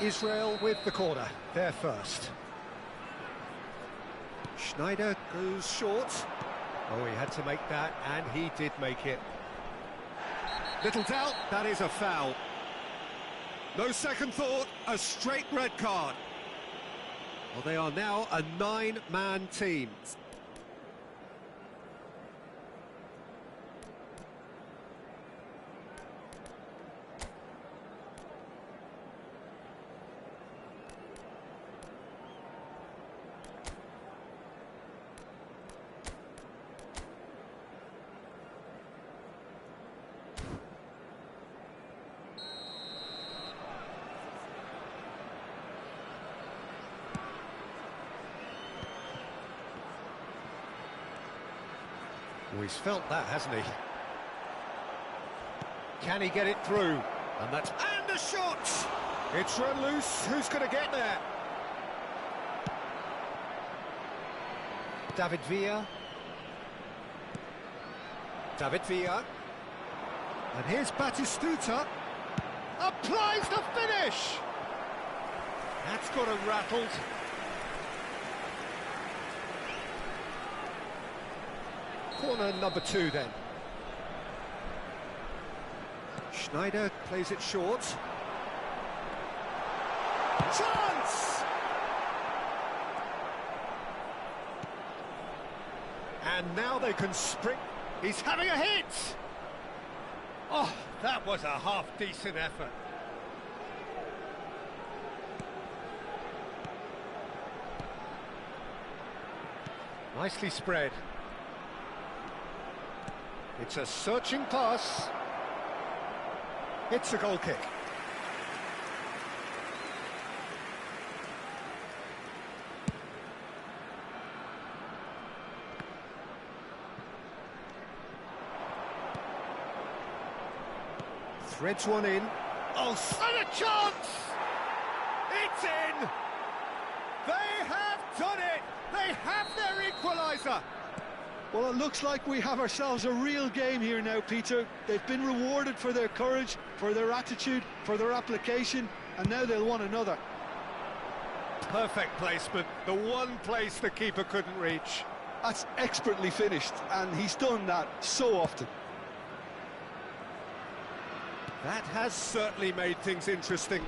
Israel with the corner, they're first. Schneider goes short. Oh, he had to make that, and he did make it. Little doubt, that is a foul. No second thought, a straight red card. Well, they are now a 9-man team. Oh, he's felt that, hasn't he? Can he get it through? And a shot! It's run loose. Who's going to get there? David Villa. David Villa. And here's Batistuta. Applies the finish! That's got him rattled. Corner number 2 then. Schneider plays it short. Chance! And now they can spring. He's having a hit! Oh, that was a half-decent effort. Nicely spread. It's a searching pass. It's a goal kick. Threads one in. Oh, and a chance! It's in! They have done it! They have their equaliser! Well, it looks like we have ourselves a real game here now, Peter. They've been rewarded for their courage, for their attitude, for their application, and now they'll want another. Perfect placement, the one place the keeper couldn't reach. That's expertly finished, and he's done that so often. That has certainly made things interesting.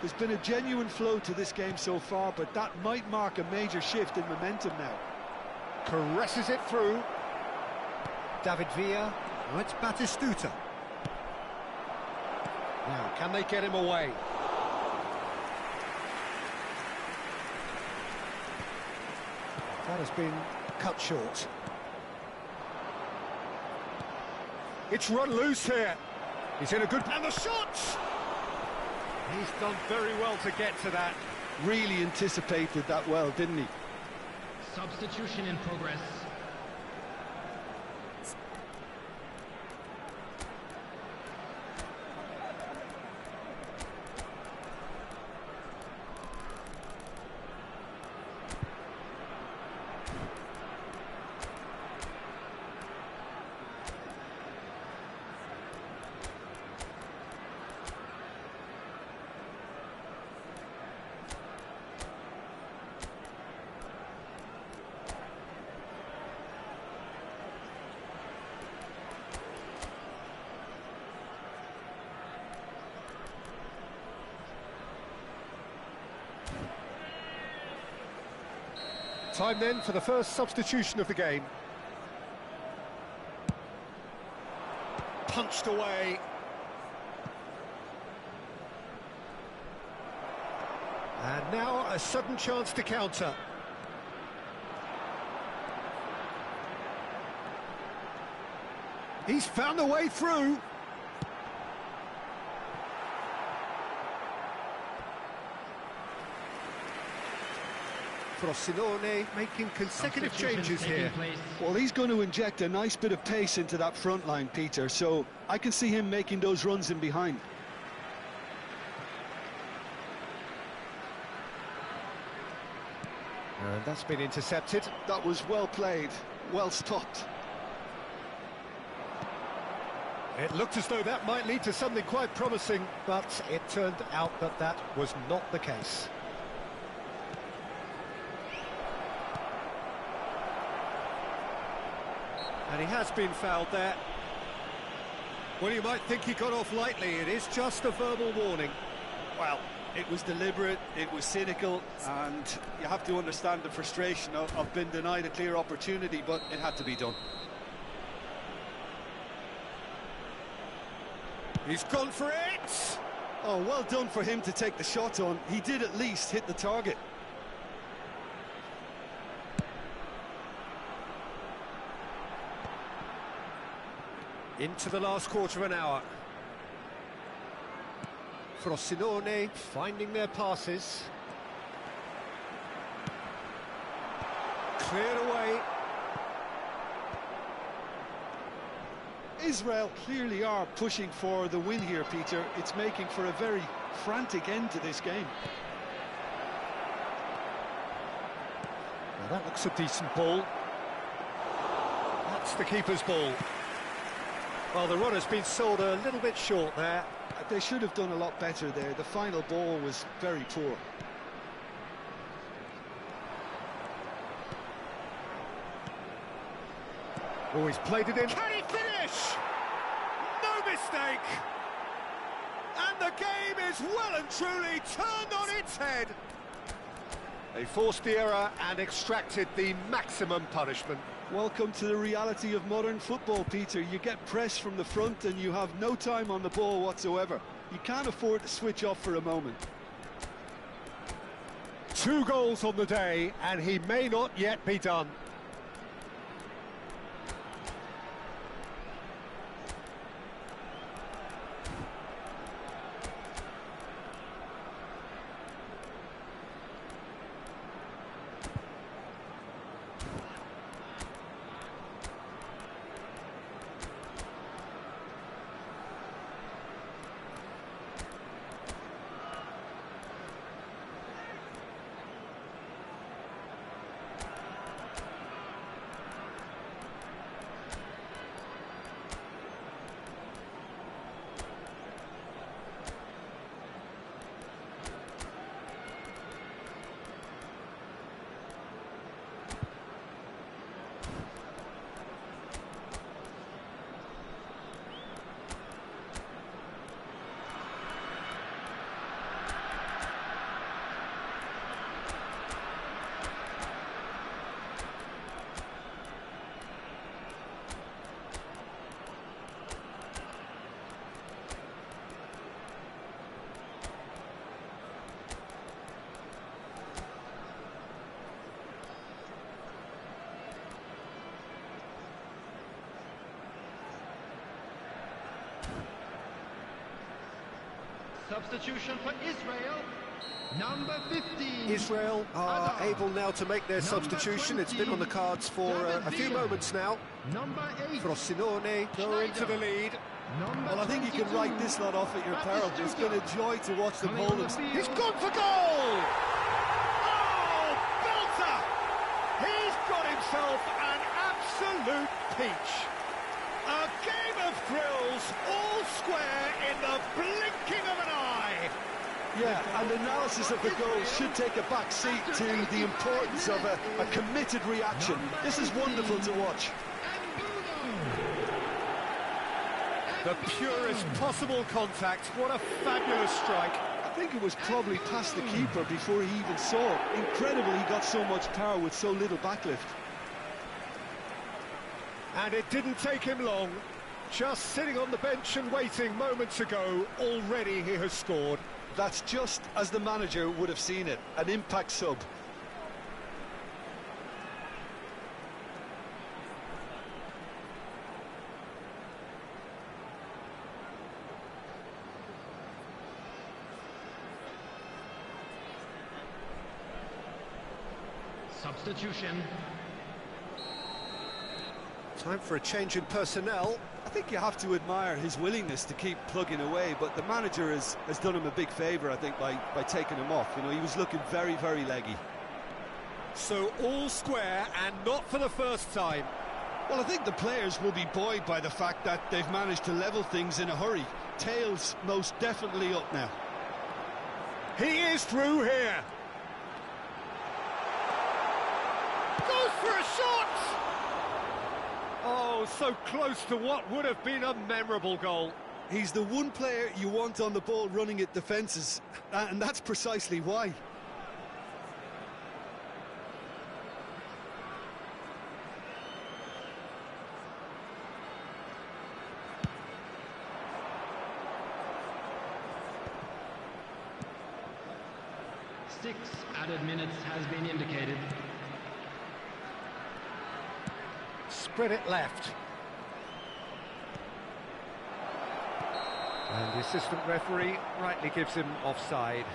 There's been a genuine flow to this game so far, but that might mark a major shift in momentum now. Caresses it through. David Villa. Oh, it's Batistuta. Now, can they get him away? That has been cut short. It's run loose here. He's in a good... And the shot! He's done very well to get to that. Really anticipated that well, didn't he? Substitution in progress. Time then for the first substitution of the game. Punched away. And now a sudden chance to counter. He's found a way through. Frosinone making consecutive changes here. Well, he's going to inject a nice bit of pace into that front line, Peter, so I can see him making those runs in behind. And that's been intercepted. That was well played, well stopped. It looked as though that might lead to something quite promising, but it turned out that that was not the case. And he has been fouled there. Well, you might think he got off lightly. It is just a verbal warning. Well, it was deliberate, it was cynical, and you have to understand the frustration of being denied a clear opportunity, but it had to be done. He's gone for it! Oh, well done for him to take the shot on. He did at least hit the target. Into the last quarter of an hour. Frosinone finding their passes. Cleared away. Israel clearly are pushing for the win here, Peter. It's making for a very frantic end to this game. Well, that looks a decent ball. That's the keeper's ball. Well, the runner's been sold a little bit short there. They should have done a lot better there. The final ball was very poor. Oh, he's played it in. Can he finish? No mistake! And the game is well and truly turned on its head. They forced the error and extracted the maximum punishment. Welcome to the reality of modern football, Peter. You get pressed from the front and you have no time on the ball whatsoever. You can't afford to switch off for a moment. 2 goals on the day, and he may not yet be done. Substitution for Israel, number 15. Israel are able now to make their substitution. It's been on the cards for a few moments now. Number 8. Frosinone go into the lead. Well, I think you can write this lot off at your peril. It's been a joy to watch them hold them. He's gone for goal! Oh, belter! He's got himself an absolute peach. A game of thrills, all square in the blinking of an eye. Yeah, and analysis of the goal should take a back seat to the importance of a committed reaction. This is wonderful to watch. The purest possible contact. What a fabulous strike. I think it was probably past the keeper before he even saw it. Incredible he got so much power with so little backlift. And it didn't take him long. Just sitting on the bench and waiting moments ago, already he has scored. That's just as the manager would have seen it, an impact sub. Substitution. Time for a change in personnel. I think you have to admire his willingness to keep plugging away, but the manager has done him a big favour, I think, by taking him off. You know, he was looking very, very leggy. So all square, and not for the first time. Well, I think the players will be buoyed by the fact that they've managed to level things in a hurry. Tails most definitely up now. He is through here. Goes for a shot! Oh, so close to what would have been a memorable goal. He's the one player you want on the ball running at defences, and that's precisely why. Six added minutes has been indicated. Spread it left. And the assistant referee rightly gives him offside.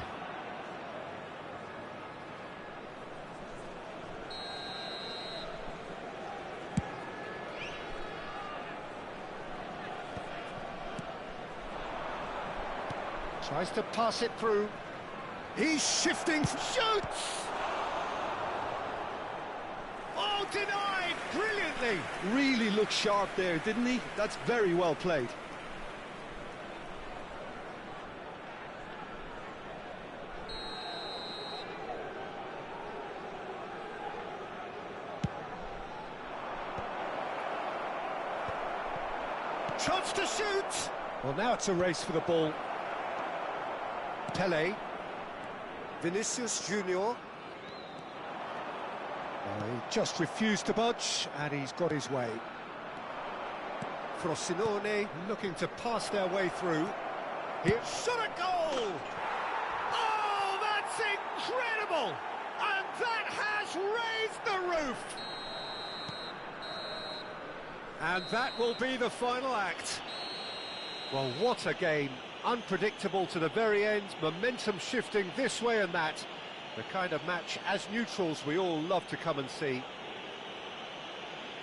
Tries to pass it through. He's shifting, shoots! Oh, denied! Brilliantly! Really looked sharp there, didn't he? That's very well played. Chance to shoot! Well, now it's a race for the ball. Pele. Vinicius Junior. He just refused to budge, and he's got his way. Frosinone looking to pass their way through. Here, shot a goal! Oh, that's incredible! And that has raised the roof! And that will be the final act. Well, what a game. Unpredictable to the very end, momentum shifting this way and that. The kind of match, as neutrals, we all love to come and see.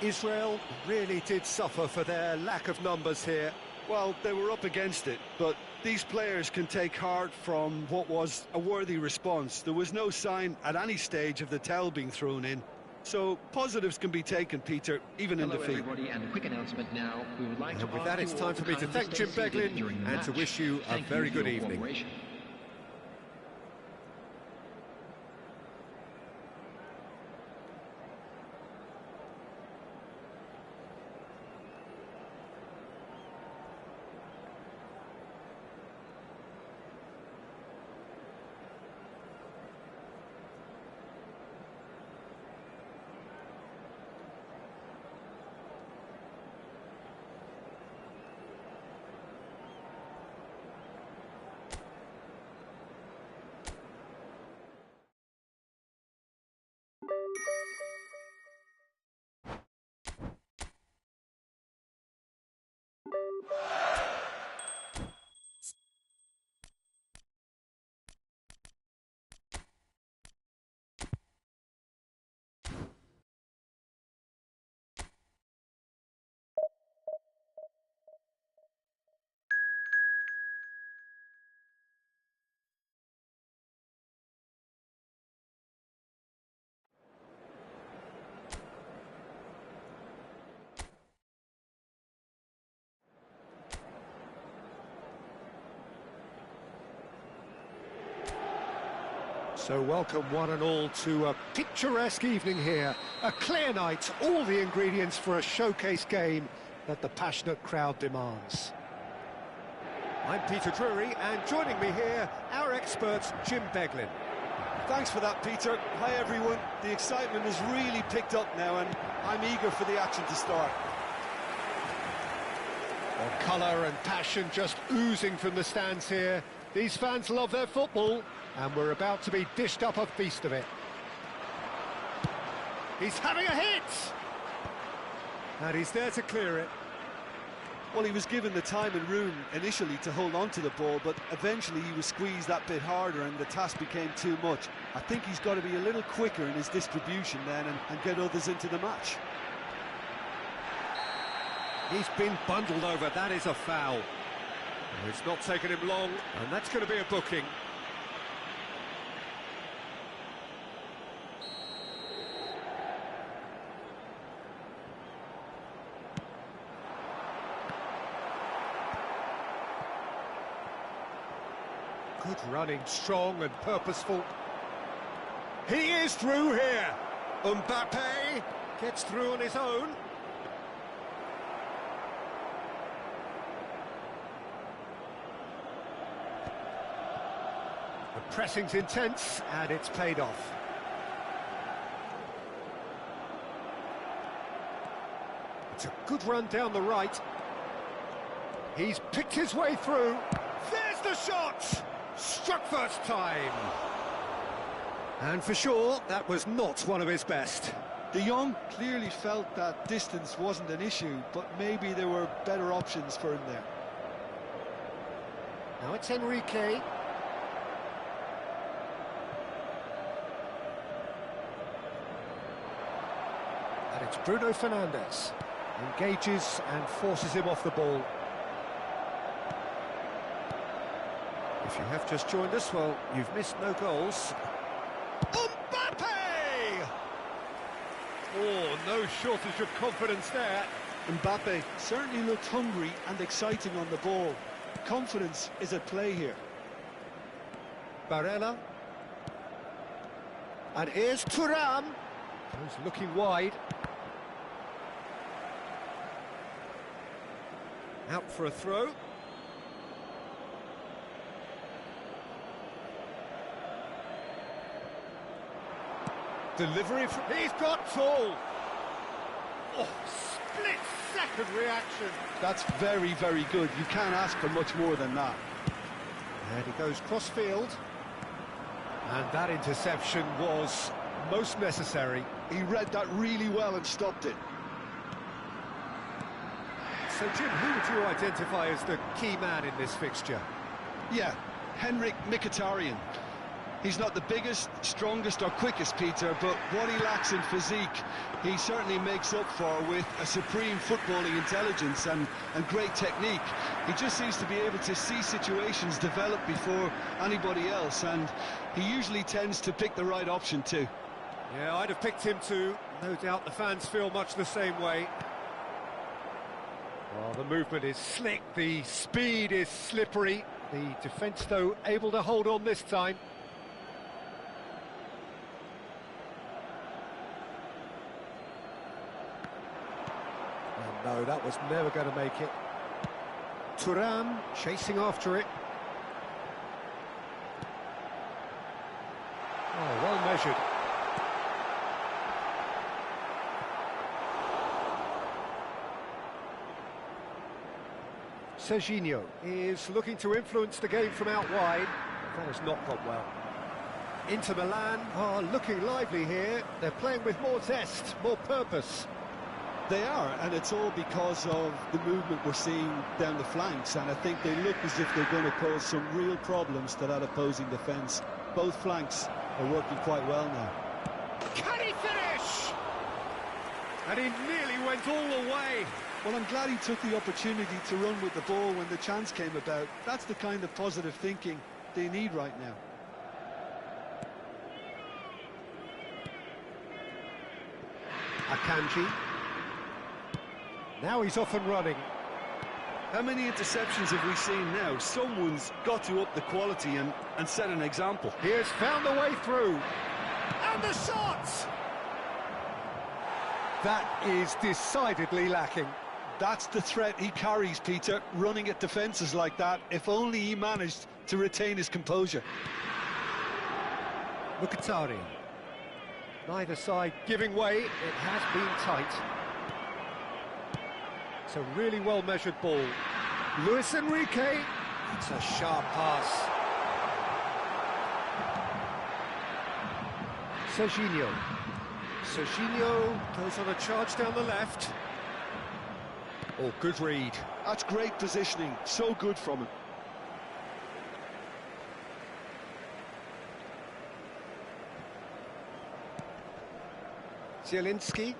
Israel really did suffer for their lack of numbers here. Well, they were up against it, but these players can take heart from what was a worthy response. There was no sign at any stage of the towel being thrown in. So positives can be taken, Peter, even in defeat. Hello everybody, and a quick announcement now. We would like to With that, it's time for me to thank Jim Beglin and to wish you a very good evening. So welcome one and all to a picturesque evening here. A clear night, all the ingredients for a showcase game that the passionate crowd demands. I'm Peter Drury, and joining me here, our expert, Jim Beglin. Thanks for that, Peter. Hi, everyone. The excitement has really picked up now, and I'm eager for the action to start. Well, colour and passion just oozing from the stands here. These fans love their football, and we're about to be dished up a feast of it. He's having a hit! And he's there to clear it. Well, he was given the time and room initially to hold on to the ball, but eventually he was squeezed that bit harder and the task became too much. I think he's got to be a little quicker in his distribution then and get others into the match. He's been bundled over, that is a foul. It's not taken him long, and that's going to be a booking. Good running, strong and purposeful. He is through here. Mbappe gets through on his own. Pressing's intense, and it's paid off. It's a good run down the right. He's picked his way through. There's the shot! Struck first time. And for sure, that was not one of his best. De Jong clearly felt that distance wasn't an issue, but maybe there were better options for him there. Now it's Enrique. And it's Bruno Fernandes. Engages and forces him off the ball. If you have just joined us, well, you've missed no goals. Mbappe! Oh, no shortage of confidence there. Mbappe certainly looked hungry and exciting on the ball. Confidence is at play here. Barella. And here's Thuram. Who's looking wide. Out for a throw. Delivery from... He's got tall! Oh, split-second reaction. That's very, very good. You can't ask for much more than that. And he goes cross-field. And that interception was most necessary. He read that really well and stopped it. So, Jim, who would you identify as the key man in this fixture? Yeah, Henrik Mkhitaryan. He's not the biggest, strongest or quickest, Peter, but what he lacks in physique, he certainly makes up for with a supreme footballing intelligence and great technique. He just seems to be able to see situations develop before anybody else, and he usually tends to pick the right option too. Yeah, I'd have picked him too. No doubt the fans feel much the same way. Oh, the movement is slick, the speed is slippery. The defence, though, able to hold on this time. No, that was never going to make it. Thuram chasing after it. Oh, well measured. Serginho is looking to influence the game from out wide. That has not gone well. Inter Milan are looking lively here. They're playing with more zest, more purpose. They are, and it's all because of the movement we're seeing down the flanks, and I think they look as if they're going to cause some real problems to that opposing defence. Both flanks are working quite well now. Can he finish? And he nearly went all the way. Well, I'm glad he took the opportunity to run with the ball when the chance came about. That's the kind of positive thinking they need right now. Akanji. Now he's off and running. How many interceptions have we seen now? Someone's got to up the quality and set an example. He has found the way through. And the shot! That is decidedly lacking. That's the threat he carries, Peter, running at defences like that. If only he managed to retain his composure. Mkhitaryan. Neither side giving way. It has been tight. It's a really well-measured ball. Luis Enrique. It's a sharp pass. Serginho. Serginho goes on a charge down the left. Oh, good read. That's great positioning. So good from him. Zielinski.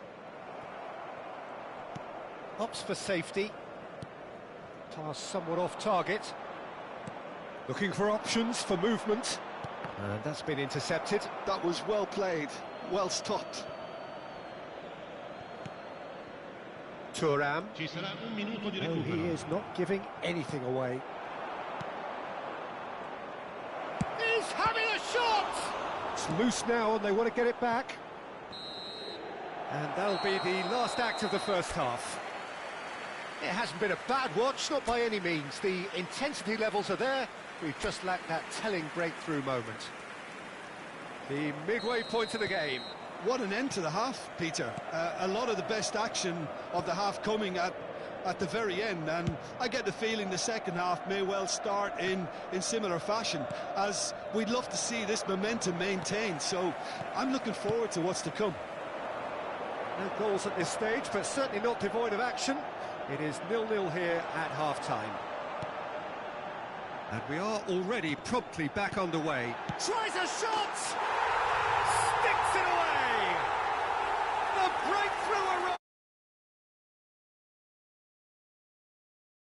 Opts for safety. Pass somewhat off target. Looking for options for movement. And that's been intercepted. That was well played, well stopped. Thuram. Ci sarà un minuto di No, he recupero. is not giving anything away. He's having a shot! It's loose now and they want to get it back. And that'll be the last act of the first half. It hasn't been a bad watch, not by any means. The intensity levels are there, We've just lacked that telling breakthrough moment. The midway point of the game. What an end to the half, Peter. A lot of the best action of the half coming at the very end, and I get the feeling the second half may well start in similar fashion, as we'd love to see this momentum maintained, so I'm looking forward to what's to come. No goals at this stage, but certainly not devoid of action. It is 0-0 here at half-time. And we are already promptly back underway. Tries a shot! Sticks it away! The breakthrough arrives!